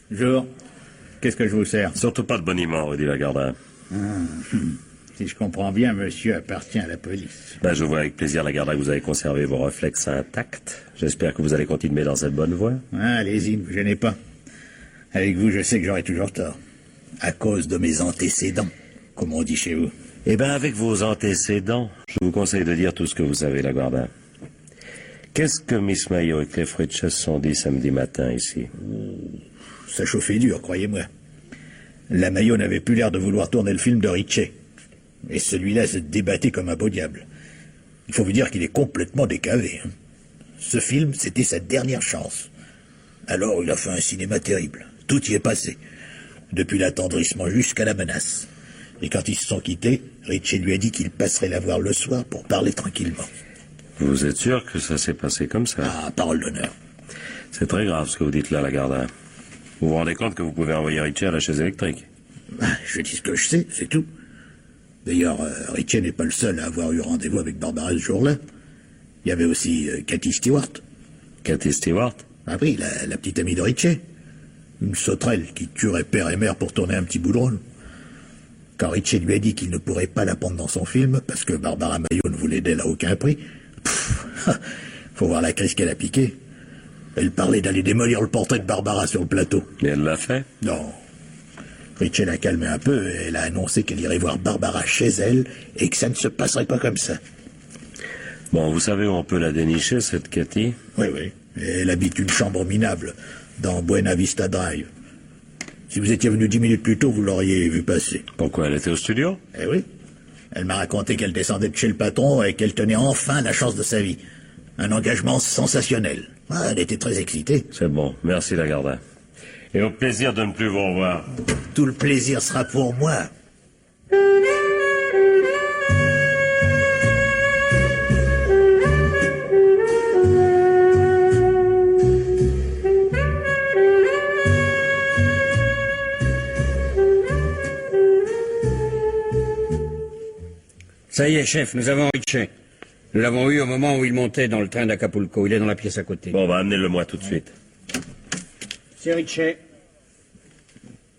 Bonjour. Qu'est-ce que je vous sers? Surtout pas de boniment, Rudy Lagarda. Si je comprends bien, monsieur appartient à la police. Ben, je vois avec plaisir, Lagarda, que vous avez conservé vos réflexes intacts. J'espère que vous allez continuer dans cette bonne voie. Allez-y, ne vous gênez pas. Avec vous, je sais que j'aurai toujours tort. À cause de mes antécédents, comme on dit chez vous. Eh ben, avec vos antécédents, je vous conseille de dire tout ce que vous savez, Lagarda. Qu'est-ce que Miss Mayo et Cliff Richards se sont dit samedi matin ici? Ça chauffait dur, croyez-moi. La Mayo n'avait plus l'air de vouloir tourner le film de Ritchie. Et celui-là se débattait comme un beau diable. Il faut vous dire qu'il est complètement décavé. Ce film, c'était sa dernière chance. Alors il a fait un cinéma terrible. Tout y est passé. Depuis l'attendrissement jusqu'à la menace. Et quand ils se sont quittés, Ritchie lui a dit qu'il passerait la voir le soir pour parler tranquillement. Vous êtes sûr que ça s'est passé comme ça? Ah, parole d'honneur. C'est très grave ce que vous dites là, Lagarda. Vous vous rendez compte que vous pouvez envoyer Ritchie à la chaise électrique? Je dis ce que je sais, c'est tout. D'ailleurs, Ritchie n'est pas le seul à avoir eu rendez-vous avec Barbara ce jour-là. Il y avait aussi Cathy Stewart. Cathy Stewart? Ah oui, la petite amie de Ritchie. Une sauterelle qui tuerait père et mère pour tourner un petit bout de rôle. Quand Ritchie lui a dit qu'il ne pourrait pas la prendre dans son film parce que Barbara Mayo ne voulait d'elle à aucun prix, faut voir la crise qu'elle a piquée. Elle parlait d'aller démolir le portrait de Barbara sur le plateau. Et elle l'a fait? Non. Ritchie l'a calmé un peu et elle a annoncé qu'elle irait voir Barbara chez elle et que ça ne se passerait pas comme ça. Bon, vous savez où on peut la dénicher, cette Cathy? Oui, oui. Et elle habite une chambre minable dans Buena Vista Drive. Si vous étiez venu 10 minutes plus tôt, vous l'auriez vu passer. Pourquoi, elle était au studio? Eh oui. Elle m'a raconté qu'elle descendait de chez le patron et qu'elle tenait enfin la chance de sa vie. Un engagement sensationnel. Ah, elle était très excitée. C'est bon, merci Lagarda. Et au plaisir de ne plus vous revoir. Tout le plaisir sera pour moi. Ça y est, chef, nous avons Ritchie. Nous l'avons eu au moment où il montait dans le train d'Acapulco. Il est dans la pièce à côté. Bon, bah amenez-le-moi tout de suite. C'est Ritchie.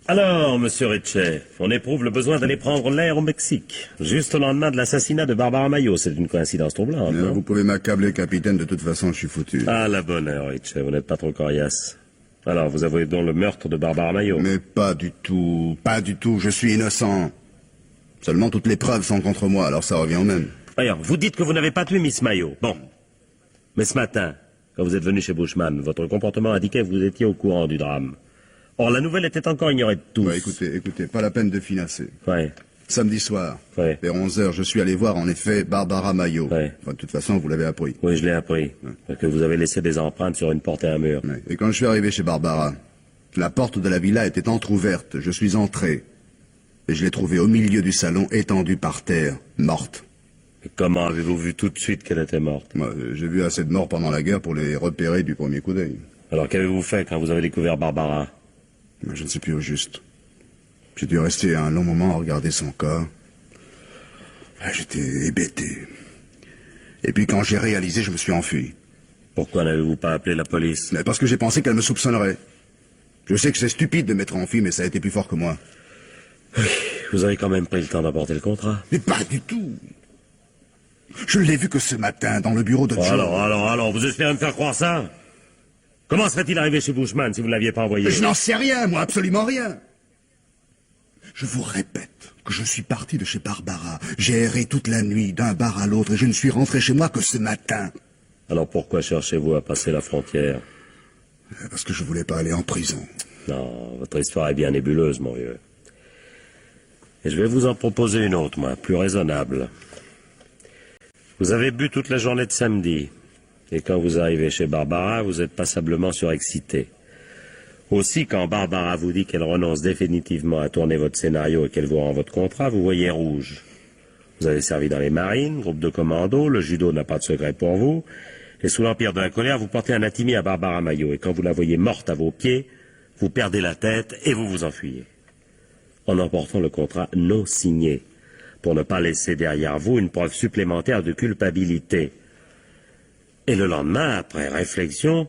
Alors, monsieur Ritchie, on éprouve le besoin d'aller prendre l'air au Mexique. Juste au lendemain de l'assassinat de Barbara Mayo. C'est une coïncidence troublante, non? Vous pouvez m'accabler, capitaine, de toute façon, je suis foutu. Ah, la bonne heure, Ritchie, vous n'êtes pas trop coriace. Alors, vous avouez donc le meurtre de Barbara Mayo? Mais pas du tout, je suis innocent. Seulement toutes les preuves sont contre moi, alors ça revient au même. D'ailleurs, vous dites que vous n'avez pas tué Miss Mayo. Bon. Mais ce matin, quand vous êtes venu chez Bushman, votre comportement indiquait que vous étiez au courant du drame. Or, la nouvelle était encore ignorée de tous. Ouais, écoutez, pas la peine de finasser. Ouais. Samedi soir, Ouais. vers 11h, je suis allé voir en effet Barbara Mayo. Ouais. Enfin, de toute façon, vous l'avez appris. Oui, je l'ai appris. Parce que vous avez laissé des empreintes sur une porte et un mur. Ouais. Et quand je suis arrivé chez Barbara, la porte de la villa était entr'ouverte. Je suis entré. Et je l'ai trouvée au milieu du salon, étendue par terre, morte. Et comment avez-vous vu tout de suite qu'elle était morte? Moi, j'ai vu assez de morts pendant la guerre pour les repérer du premier coup d'œil. Alors, qu'avez-vous fait quand vous avez découvert Barbara? Je ne sais plus au juste. J'ai dû rester un long moment à regarder son corps. J'étais hébété. Et puis quand j'ai réalisé, je me suis enfui. Pourquoi n'avez-vous pas appelé la police? Mais parce que j'ai pensé qu'elle me soupçonnerait. Je sais que c'est stupide de m'être enfui, mais ça a été plus fort que moi. Oui, vous avez quand même pris le temps d'apporter le contrat. Mais pas du tout. Je l'ai vu que ce matin, dans le bureau de Joe. Alors, vous espérez me faire croire ça? Comment serait-il arrivé chez Bushman si vous ne l'aviez pas envoyé? Je n'en sais rien, moi, absolument rien. Je vous répète que je suis parti de chez Barbara. J'ai erré toute la nuit, d'un bar à l'autre, et je ne suis rentré chez moi que ce matin. Alors pourquoi cherchez-vous à passer la frontière? Parce que je voulais pas aller en prison. Non, votre histoire est bien nébuleuse, mon vieux. Et je vais vous en proposer une autre, moi, plus raisonnable. Vous avez bu toute la journée de samedi. Et quand vous arrivez chez Barbara, vous êtes passablement surexcité. Aussi, quand Barbara vous dit qu'elle renonce définitivement à tourner votre scénario et qu'elle vous rend votre contrat, vous voyez rouge. Vous avez servi dans les marines, groupe de commando, le judo n'a pas de secret pour vous, et sous l'empire de la colère, vous portez un attimé à Barbara Maillot, et quand vous la voyez morte à vos pieds, vous perdez la tête et vous vous enfuyez. En emportant le contrat non signé, pour ne pas laisser derrière vous une preuve supplémentaire de culpabilité. Et le lendemain, après réflexion,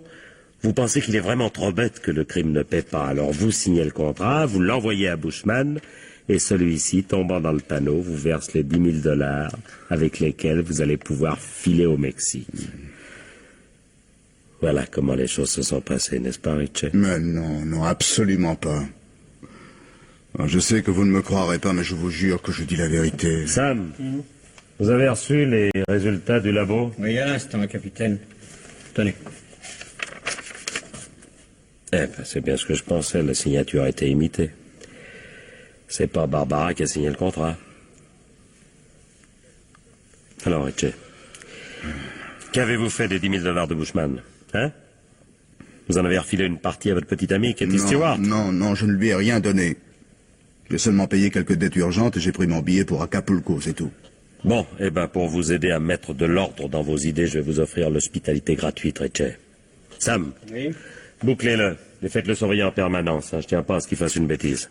vous pensez qu'il est vraiment trop bête que le crime ne paie pas. Alors vous signez le contrat, vous l'envoyez à Bushman, et celui-ci, tombant dans le panneau, vous verse les $10 000 avec lesquels vous allez pouvoir filer au Mexique. Voilà comment les choses se sont passées, n'est-ce pas, Ritchie? Mais non, non, absolument pas. Alors, je sais que vous ne me croirez pas, mais je vous jure que je dis la vérité. Sam, vous avez reçu les résultats du labo? Oui, à l'instant, capitaine. Tenez. Eh ben, c'est bien ce que je pensais, la signature a été imitée. C'est pas Barbara qui a signé le contrat. Alors, Ritchie, qu'avez-vous fait des $10 000 de Bushman? Hein? Vous en avez refilé une partie à votre petite amie, Katie Stewart? Non, je ne lui ai rien donné. J'ai seulement payé quelques dettes urgentes et j'ai pris mon billet pour Acapulco, c'est tout. Bon, eh ben, pour vous aider à mettre de l'ordre dans vos idées, je vais vous offrir l'hospitalité gratuite, Ritchie. Sam, Oui. bouclez-le et faites-le surveiller en permanence. Hein. Je tiens pas à ce qu'il fasse une bêtise.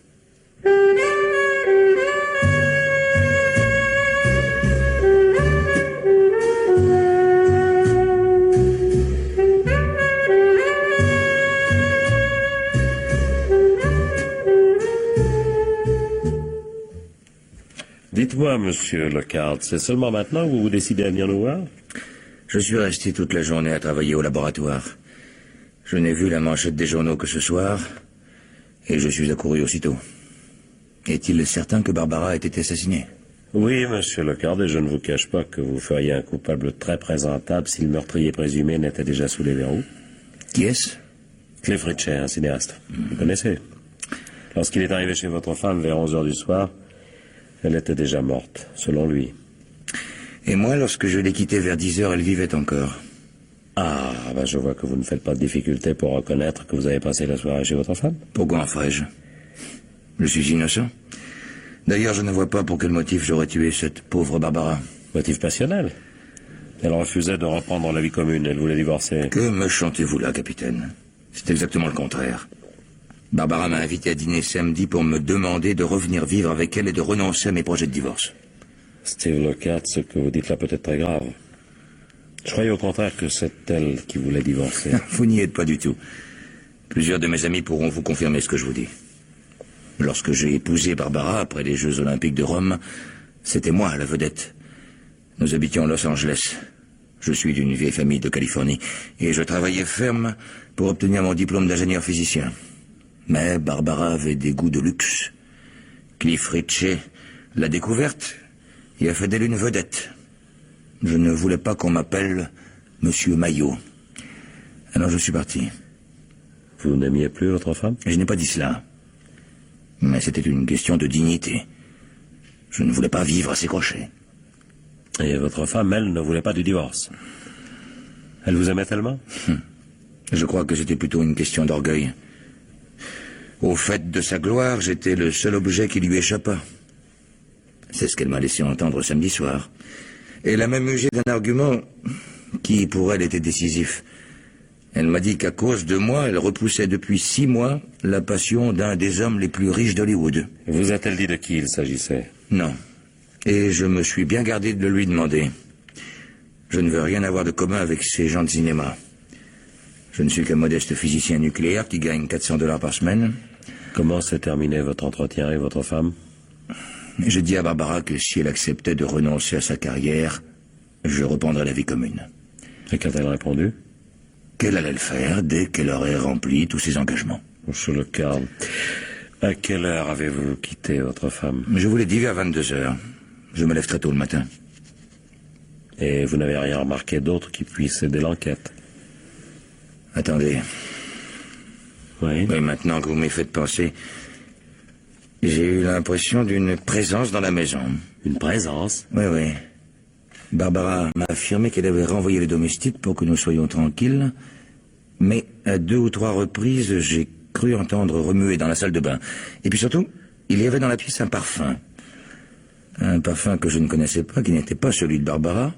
Dites-moi, monsieur Lockhart, c'est seulement maintenant que vous vous décidez à venir nous voir? Je suis resté toute la journée à travailler au laboratoire. Je n'ai vu la manchette des journaux que ce soir, et je suis accouru aussitôt. Est-il certain que Barbara a été assassinée? Oui, monsieur Lockhart, et je ne vous cache pas que vous feriez un coupable très présentable si le meurtrier présumé n'était déjà sous les verrous. Qui est-ce? Cliff Ritchie, un cinéaste. Vous connaissez? Lorsqu'il est arrivé chez votre femme vers 11 heures du soir, elle était déjà morte, selon lui. Et moi, lorsque je l'ai quittée vers 10 heures, elle vivait encore. Ah, ben je vois que vous ne faites pas de difficulté pour reconnaître que vous avez passé la soirée chez votre femme. Pourquoi en ferais-je? Je suis innocent. D'ailleurs, je ne vois pas pour quel motif j'aurais tué cette pauvre Barbara. Motif passionnel. Elle refusait de reprendre la vie commune, elle voulait divorcer. Que me chantez-vous là, capitaine? C'est exactement le contraire. Barbara m'a invité à dîner samedi pour me demander de revenir vivre avec elle et de renoncer à mes projets de divorce. Steve Lockhart, ce que vous dites là peut être très grave. Je croyais au contraire que c'est elle qui voulait divorcer. Vous n'y êtes pas du tout. Plusieurs de mes amis pourront vous confirmer ce que je vous dis. Lorsque j'ai épousé Barbara après les Jeux Olympiques de Rome, c'était moi la vedette. Nous habitions Los Angeles. Je suis d'une vieille famille de Californie et je travaillais ferme pour obtenir mon diplôme d'ingénieur physicien. Mais Barbara avait des goûts de luxe. Cliff Ritchie l'a découverte et a fait d'elle une vedette. Je ne voulais pas qu'on m'appelle Monsieur Maillot. Alors je suis parti. Vous n'aimiez plus votre femme? Je n'ai pas dit cela. Mais c'était une question de dignité. Je ne voulais pas vivre à ses crochets. Et votre femme, elle, ne voulait pas du divorce. Elle vous aimait tellement? Je crois que c'était plutôt une question d'orgueil. Au fait de sa gloire, j'étais le seul objet qui lui échappa. C'est ce qu'elle m'a laissé entendre samedi soir. Elle a même usé d'un argument qui, pour elle, était décisif. Elle m'a dit qu'à cause de moi, elle repoussait depuis 6 mois la passion d'un des hommes les plus riches d'Hollywood. Vous a-t-elle dit de qui il s'agissait? Non. Et je me suis bien gardé de le lui demander. Je ne veux rien avoir de commun avec ces gens de cinéma. Je ne suis qu'un modeste physicien nucléaire qui gagne $400 par semaine. Comment s'est terminé votre entretien avec votre femme? J'ai dit à Barbara que si elle acceptait de renoncer à sa carrière, je reprendrais la vie commune. Et qu'a-t-elle répondu? Qu'elle allait le faire dès qu'elle aurait rempli tous ses engagements. Monsieur Lockhart, à quelle heure avez-vous quitté votre femme? Je vous l'ai dit vers 22 heures. Je me lève très tôt le matin. Et vous n'avez rien remarqué d'autre qui puisse aider l'enquête? Attendez. Oui. Oui, maintenant que vous m'y faites penser, j'ai eu l'impression d'une présence dans la maison. Une présence? Oui, oui. Barbara m'a affirmé qu'elle avait renvoyé les domestiques pour que nous soyons tranquilles, mais à 2 ou 3 reprises, j'ai cru entendre remuer dans la salle de bain. Et puis surtout, il y avait dans la pièce un parfum. Un parfum que je ne connaissais pas, qui n'était pas celui de Barbara.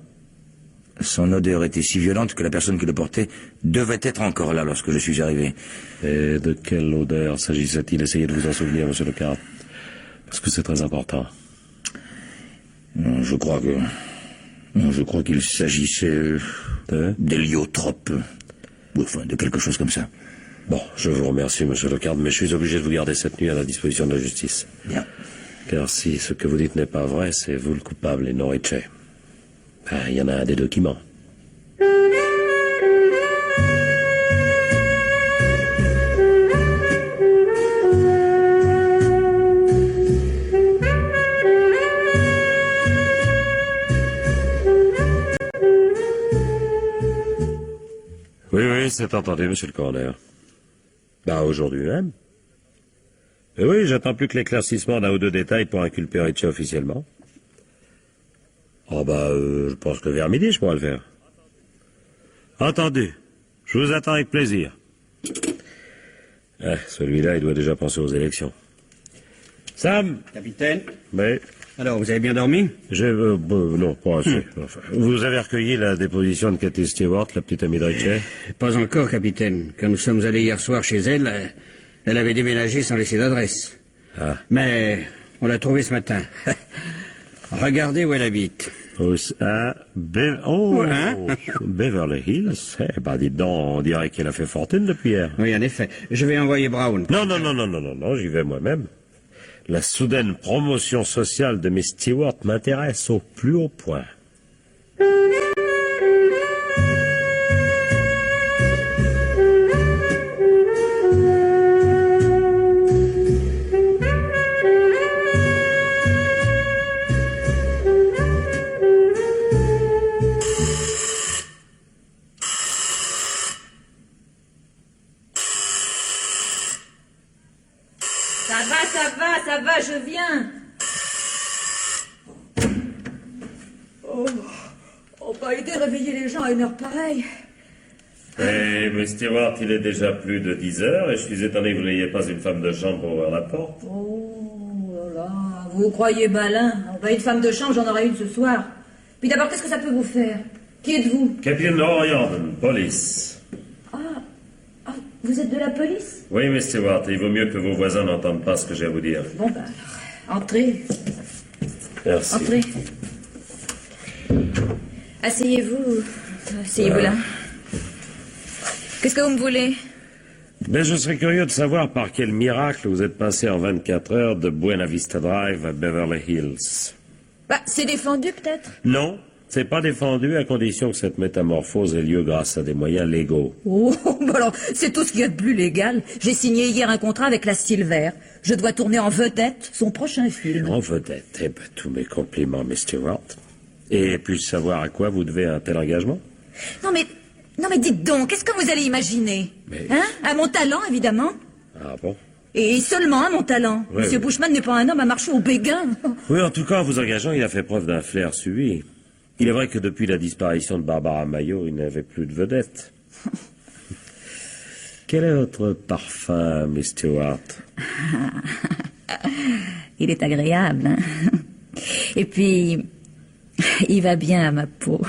Son odeur était si violente que la personne qui le portait devait être encore là lorsque je suis arrivé. Et de quelle odeur s'agissait-il? Essayez de vous en souvenir, monsieur Lecarde. Parce que c'est très important. Je crois qu'il s'agissait d'héliotrope. Ou enfin, de quelque chose comme ça. Bon, je vous remercie, monsieur Lecarde, mais je suis obligé de vous garder cette nuit à la disposition de la justice. Bien. Car si ce que vous dites n'est pas vrai, c'est vous le coupable et non Ritchie. Il y en a un des deux qui ment. Oui, c'est entendu, monsieur le coroner. Aujourd'hui même. Et oui, j'attends plus que l'éclaircissement d'un ou deux détails pour inculper Ritchie officiellement. Je pense que vers midi, je pourrai le faire. Entendu. Je vous attends avec plaisir. Celui-là, il doit déjà penser aux élections. Sam! Capitaine? Oui. Alors, vous avez bien dormi? Non, pas assez. Enfin, vous avez recueilli la déposition de Cathy Stewart, la petite amie de Ritchie? Pas encore, capitaine. Quand nous sommes allés hier soir chez elle, elle avait déménagé sans laisser d'adresse. Ah. Mais on l'a trouvée ce matin. Regardez où elle habite. Beverly Hills. Dites donc, on dirait qu'elle a fait fortune depuis hier. Oui, en effet. Je vais envoyer Brown. Non, j'y vais moi-même. La soudaine promotion sociale de Miss Stewart m'intéresse au plus haut point. Ça va, je viens. On va aider à réveiller les gens à une heure pareille. Miss Stewart, il est déjà plus de 10 heures et je suis étonné que vous n'ayez pas une femme de chambre pour ouvrir la porte. Oh là là, vous croyez malin. On va une femme de chambre, j'en aurai une ce soir. Puis d'abord, qu'est-ce que ça peut vous faire? Qui êtes-vous? Capitaine Orion, police. Vous êtes de la police? Oui, Miss Stewart, il vaut mieux que vos voisins n'entendent pas ce que j'ai à vous dire. Bon, entrez. Merci. Entrez. Asseyez-vous. Asseyez-vous là. Qu'est-ce que vous me voulez? Je serais curieux de savoir par quel miracle vous êtes passé en 24 heures de Buena Vista Drive à Beverly Hills. C'est défendu, peut-être? Non, c'est pas défendu à condition que cette métamorphose ait lieu grâce à des moyens légaux. Alors, c'est tout ce qu'il y a de plus légal. J'ai signé hier un contrat avec la Silver. Je dois tourner en vedette son prochain film. En vedette? Tous mes compliments, Miss Stewart. Et puis-je savoir à quoi vous devez un tel engagement? Non mais dites donc, qu'est-ce que vous allez imaginer? À mon talent, évidemment. Ah bon? Et seulement à mon talent. Ouais, Monsieur Bushman n'est pas un homme à marcher au béguin. Oui, en tout cas, en vous engageant, il a fait preuve d'un flair suivi. Il est vrai que depuis la disparition de Barbara Mayo, il n'avait plus de vedette. Quel est votre parfum, Miss Stewart? Il est agréable, hein? Et puis, il va bien à ma peau.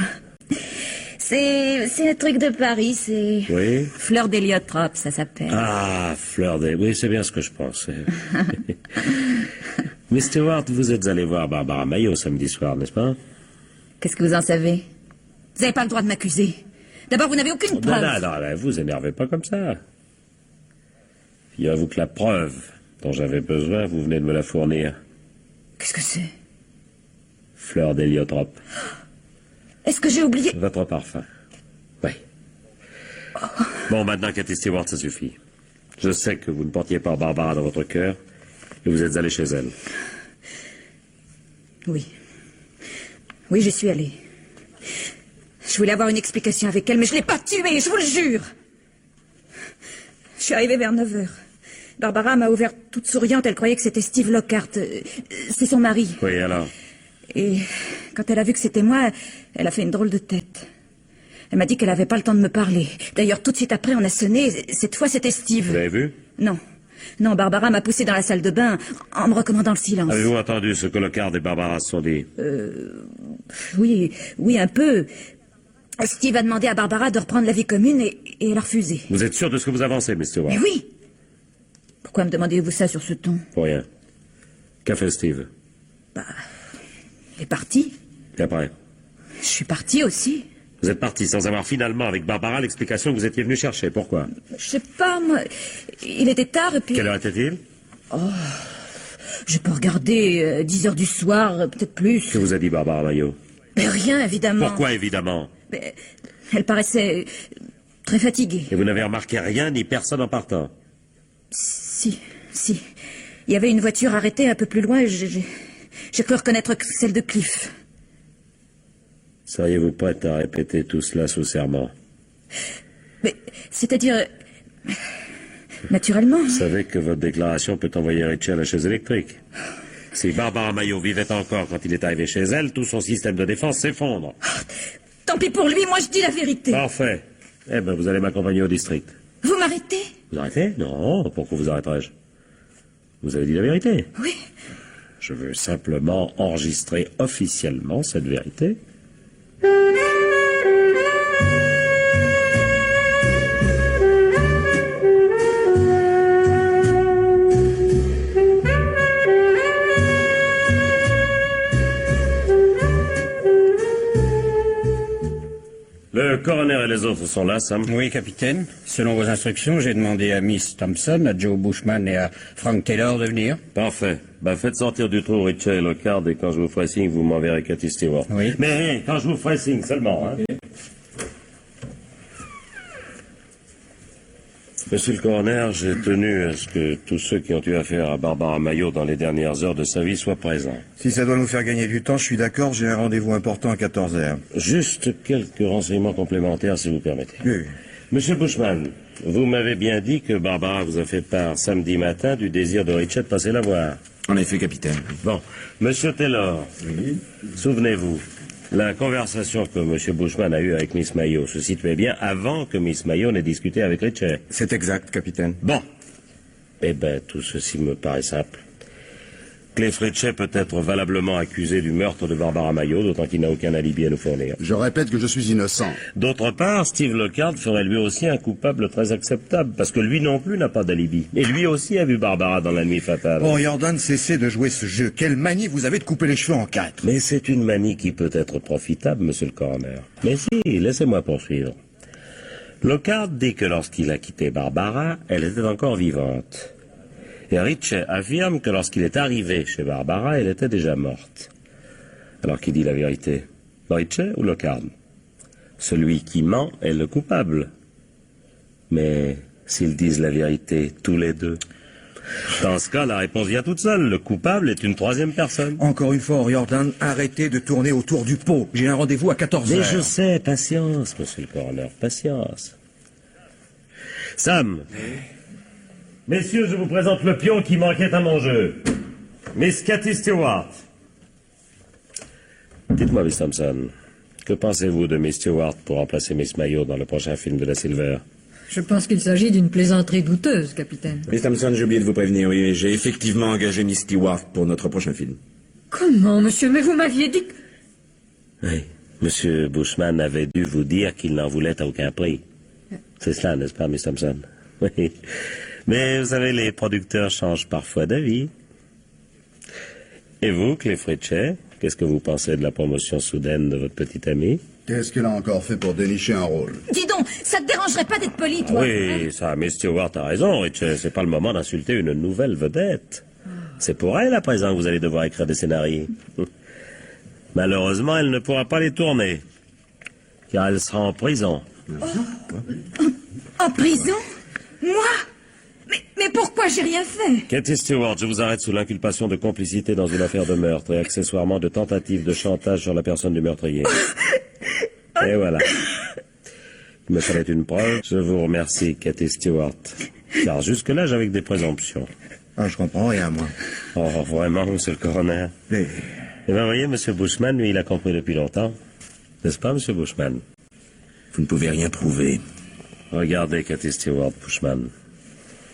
C'est un truc de Paris, c'est... Oui? Fleur d'héliotrope, ça s'appelle. Fleur d'héliotrope. Oui, c'est bien ce que je pensais. Miss Stewart, vous êtes allé voir Barbara Mayo samedi soir, n'est-ce pas? Qu'est-ce que vous en savez? Vous n'avez pas le droit de m'accuser. D'abord, vous n'avez aucune preuve. Non, vous énervez pas comme ça. Figurez-vous que la preuve dont j'avais besoin, vous venez de me la fournir. Qu'est-ce que c'est? Fleur d'héliotrope. Est-ce que j'ai oublié? Votre parfum. Oui. Bon, maintenant, Cathy Stewart, ça suffit. Je sais que vous ne portiez pas Barbara dans votre cœur et vous êtes allé chez elle. Oui. Oui, j'y suis allée. Je voulais avoir une explication avec elle, mais je ne l'ai pas tuée, je vous le jure. suis arrivée vers 9 heures. Barbara m'a ouvert toute souriante, elle croyait que c'était Steve Lockhart. C'est son mari. Oui, alors? Et quand elle a vu que c'était moi, elle a fait une drôle de tête. Elle m'a dit qu'elle n'avait pas le temps de me parler. D'ailleurs, tout de suite après, on a sonné. Cette fois, c'était Steve. Vous l'avez vu? Non. Non, Barbara m'a poussé dans la salle de bain en me recommandant le silence. Avez-vous entendu ce que Lockhart et Barbara se sont dit? Oui, un peu. Steve a demandé à Barbara de reprendre la vie commune et elle a refusé. Vous êtes sûr de ce que vous avancez, Miss Stewart? Mais oui. Pourquoi me demandez-vous ça sur ce ton? Pour rien. Qu'a fait Steve? Il est parti. Et après? Je suis partie aussi. Vous êtes parti sans avoir finalement, avec Barbara, l'explication que vous étiez venu chercher. Pourquoi? Je sais pas, moi. Il était tard et puis... Quelle heure était-il? Je peux regarder 10 heures du soir, peut-être plus. Que vous a dit Barbara Maillot? Mais rien, évidemment. Pourquoi, évidemment? Mais elle paraissait très fatiguée. Et vous n'avez remarqué rien ni personne en partant? Si. Il y avait une voiture arrêtée un peu plus loin et j'ai cru reconnaître celle de Cliff. Seriez-vous prête à répéter tout cela sous serment? Mais, c'est-à-dire... Naturellement. Vous savez que votre déclaration peut envoyer Richie à la chaise électrique. Si Barbara Maillot vivait encore quand il est arrivé chez elle, tout son système de défense s'effondre. Tant pis pour lui, moi je dis la vérité. Parfait. Eh bien, vous allez m'accompagner au district. Vous m'arrêtez? Vous arrêtez? Non, pourquoi vous arrêterais-je? Vous avez dit la vérité. Oui. Je veux simplement enregistrer officiellement cette vérité. Le coroner et les autres sont là, Sam? Oui, capitaine. Selon vos instructions, j'ai demandé à Miss Thompson, à Joe Bushman et à Frank Taylor de venir. Parfait. Faites sortir du trou Richie et Lockhart et quand je vous ferai signe, vous m'enverrez Cathy Stewart. Oui. Mais quand je vous ferai signe seulement, hein. Monsieur le coroner, j'ai tenu à ce que tous ceux qui ont eu affaire à Barbara Maillot dans les dernières heures de sa vie soient présents. Si ça doit nous faire gagner du temps, je suis d'accord, j'ai un rendez-vous important à 14h. Juste quelques renseignements complémentaires, si vous permettez. Oui. Monsieur Bushman, vous m'avez bien dit que Barbara vous a fait part samedi matin du désir de Richard de passer la voir. En effet, capitaine. Bon. Monsieur Taylor, souvenez-vous, la conversation que Monsieur Bushman a eue avec Miss Maillot se situait bien avant que Miss Maillot n'ait discuté avec Richard. C'est exact, capitaine. Bon. Eh bien, tout ceci me paraît simple. Cliff Richard peut être valablement accusé du meurtre de Barbara Maillot, d'autant qu'il n'a aucun alibi à nous fournir. Je répète que je suis innocent. D'autre part, Steve Lockhart ferait lui aussi un coupable très acceptable, parce que lui non plus n'a pas d'alibi. Et lui aussi a vu Barbara dans la nuit fatale. Oh, Jordan, cessez de jouer ce jeu. Quelle manie vous avez de couper les cheveux en 4. Mais c'est une manie qui peut être profitable, monsieur le coroner. Mais si, laissez-moi poursuivre. Lockhart dit que lorsqu'il a quitté Barbara, elle était encore vivante. Et Richard affirme que lorsqu'il est arrivé chez Barbara, elle était déjà morte. Alors qui dit la vérité? Richard ou Lockhart? Celui qui ment est le coupable. Mais s'ils disent la vérité, tous les deux, dans ce cas, la réponse vient toute seule. Le coupable est une troisième personne. Encore une fois, Jordan, arrêtez de tourner autour du pot. J'ai un rendez-vous à 14h. Mais je sais, patience, monsieur le coroner, patience. Sam. Messieurs, je vous présente le pion qui manquait à mon jeu. Miss Cathy Stewart. Dites-moi, Miss Thompson, que pensez-vous de Miss Stewart pour remplacer Miss Maillot dans le prochain film de la Silver? Je pense qu'il s'agit d'une plaisanterie douteuse, capitaine. Miss Thompson, j'ai oublié de vous prévenir, oui, j'ai effectivement engagé Miss Stewart pour notre prochain film. Comment, monsieur? Mais vous m'aviez dit que... Oui, monsieur Bushman avait dû vous dire qu'il n'en voulait à aucun prix. C'est cela, n'est-ce pas, Miss Thompson? Oui. Mais vous savez, les producteurs changent parfois d'avis. Et vous, Cliff Richard, qu'est-ce que vous pensez de la promotion soudaine de votre petite amie? Qu'est-ce qu'elle a encore fait pour dénicher un rôle? Dis donc, ça te dérangerait pas d'être poli, toi? Oui, ça, Miss Stewart a raison, Richard. C'est pas le moment d'insulter une nouvelle vedette. C'est pour elle, à présent, que vous allez devoir écrire des scénarios. Malheureusement, elle ne pourra pas les tourner, car elle sera en prison. En prison? Moi? Mais pourquoi j'ai rien fait? Cathy Stewart, je vous arrête sous l'inculpation de complicité dans une affaire de meurtre et accessoirement de tentative de chantage sur la personne du meurtrier. Et voilà. Il me fallait une preuve. Je vous remercie, Cathy Stewart. Car jusque-là, j'avais que des présomptions. Ah, je comprends rien, moi. Oh, vraiment, monsieur le coroner. Mais... Eh bien, voyez, monsieur Bushman, lui, il a compris depuis longtemps. N'est-ce pas, monsieur Bushman? Vous ne pouvez rien prouver. Regardez Cathy Stewart, Bushman.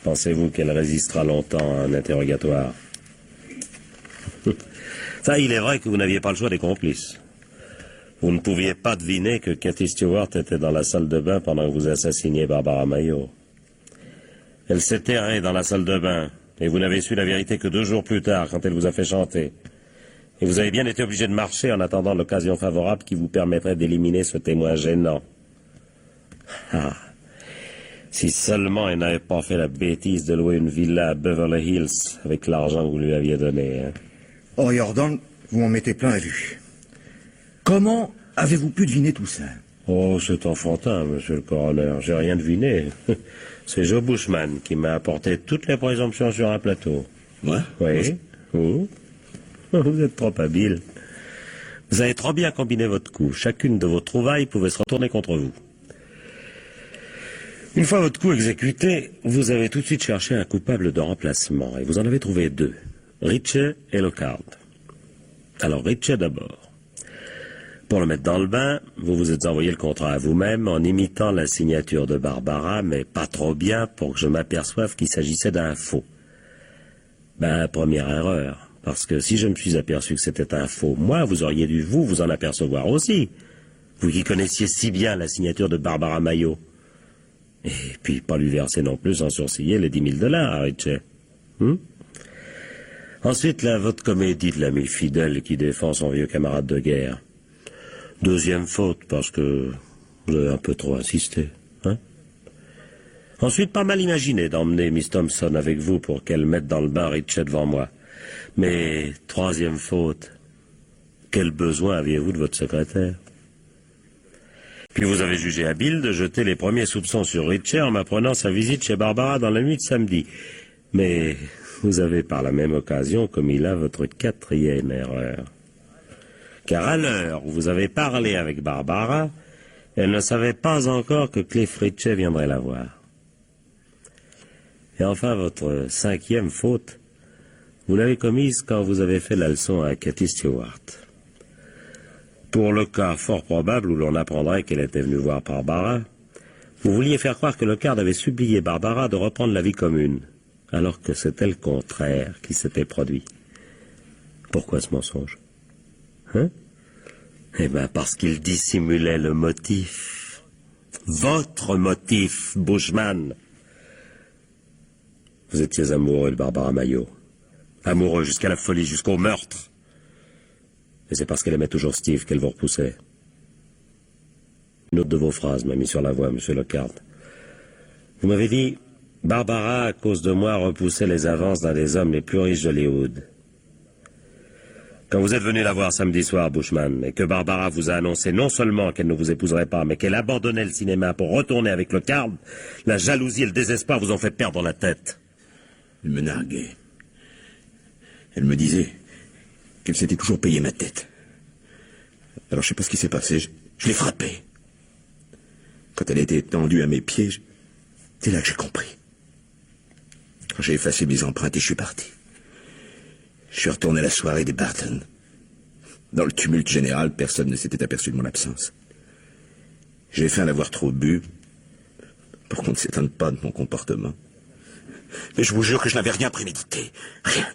Pensez-vous qu'elle résistera longtemps à un interrogatoire? Ça, il est vrai que vous n'aviez pas le choix des complices. Vous ne pouviez pas deviner que Cathy Stewart était dans la salle de bain pendant que vous assassiniez Barbara Maillot. Elle s'est terrée dans la salle de bain, et vous n'avez su la vérité que 2 jours plus tard, quand elle vous a fait chanter. Et vous avez bien été obligé de marcher en attendant l'occasion favorable qui vous permettrait d'éliminer ce témoin gênant. Ah, si seulement elle n'avait pas fait la bêtise de louer une villa à Beverly Hills avec l'argent que vous lui aviez donné. Hein. Oh, Jordan, vous m'en mettez plein la vue. Comment avez-vous pu deviner tout ça? Oh, c'est enfantin, monsieur le coroner. J'ai rien deviné. C'est Joe Bushman qui m'a apporté toutes les présomptions sur un plateau. Moi? Oui. Vous êtes trop habile. Vous avez trop bien combiné votre coup. Chacune de vos trouvailles pouvait se retourner contre vous. Une fois votre coup exécuté, vous avez tout de suite cherché un coupable de remplacement, et vous en avez trouvé 2, Ritchie et Lockhart. Alors Ritchie d'abord. Pour le mettre dans le bain, vous vous êtes envoyé le contrat à vous-même en imitant la signature de Barbara, mais pas trop bien pour que je m'aperçoive qu'il s'agissait d'un faux. Première erreur, parce que si je me suis aperçu que c'était un faux, moi, vous auriez dû vous en apercevoir aussi. Vous qui connaissiez si bien la signature de Barbara Maillot. Et puis pas lui verser non plus sans sourciller les $10 000, Ritchie. Ensuite, votre comédie de l'ami fidèle qui défend son vieux camarade de guerre. 2e faute, parce que vous avez un peu trop insisté. Hein? Ensuite, pas mal imaginé d'emmener Miss Thompson avec vous pour qu'elle mette dans le bain Ritchie devant moi. Mais 3e faute, quel besoin aviez-vous de votre secrétaire? Puis vous avez jugé habile de jeter les premiers soupçons sur Ritchie en m'apprenant sa visite chez Barbara dans la nuit de samedi. Mais vous avez par la même occasion commis là votre 4e erreur. Car à l'heure où vous avez parlé avec Barbara, elle ne savait pas encore que Cliff Ritchie viendrait la voir. Et enfin, votre 5e faute, vous l'avez commise quand vous avez fait la leçon à Cathy Stewart. Pour le cas fort probable où l'on apprendrait qu'elle était venue voir Barbara, vous vouliez faire croire que Lockhart avait supplié Barbara de reprendre la vie commune, alors que c'était le contraire qui s'était produit. Pourquoi ce mensonge? Hein? Eh bien, parce qu'il dissimulait le motif. Votre motif, Bushman. Vous étiez amoureux de Barbara Maillot. Amoureux jusqu'à la folie, jusqu'au meurtre. Et c'est parce qu'elle aimait toujours Steve qu'elle vous repoussait. Une autre de vos phrases m'a mis sur la voie, monsieur Lockhart. Vous m'avez dit, Barbara, à cause de moi, repoussait les avances d'un des hommes les plus riches d'Hollywood. Quand vous êtes venu la voir samedi soir, Bushman, et que Barbara vous a annoncé non seulement qu'elle ne vous épouserait pas, mais qu'elle abandonnait le cinéma pour retourner avec Lockhart, la jalousie et le désespoir vous ont fait perdre la tête. Elle me narguait. Elle me disait qu'elle s'était toujours payé ma tête. Alors je sais pas ce qui s'est passé, je l'ai frappée. Quand elle était tendue à mes pieds, c'est là que j'ai compris. Quand j'ai effacé mes empreintes et je suis parti. Je suis retourné à la soirée des Barton. Dans le tumulte général, personne ne s'était aperçu de mon absence. J'ai faim d'avoir trop bu, pour qu'on ne s'étonne pas de mon comportement. Mais je vous jure que je n'avais rien prémédité. Rien.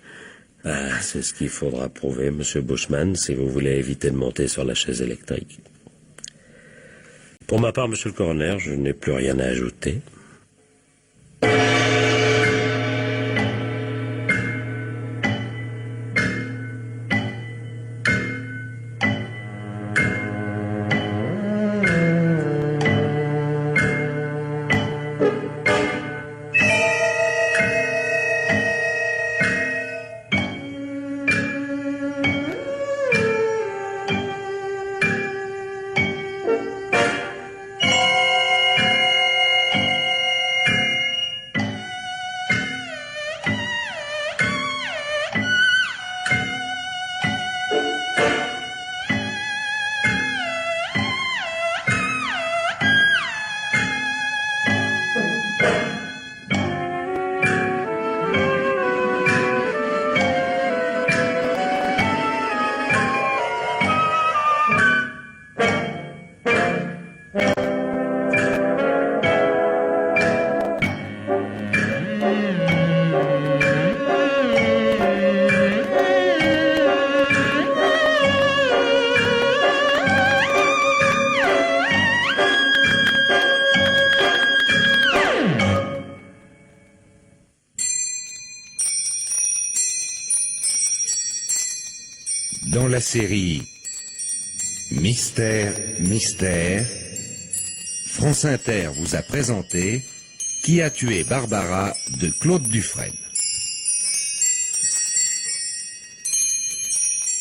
Ah, c'est ce qu'il faudra prouver, monsieur Bushman, si vous voulez éviter de monter sur la chaise électrique. Pour ma part, monsieur le coroner, je n'ai plus rien à ajouter. la série Mystère, Mystère, France Inter vous a présenté Qui a tué Barbara de Claude Dufresne.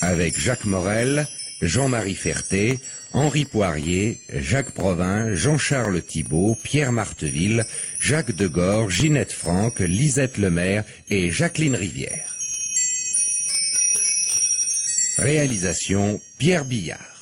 Avec Jacques Morel, Jean-Marie Ferté, Henri Poirier, Jacques Provin, Jean-Charles Thibault, Pierre Marteville, Jacques Degore, Ginette Franck, Lisette Lemaire et Jacqueline Rivière. Réalisation Pierre Billard.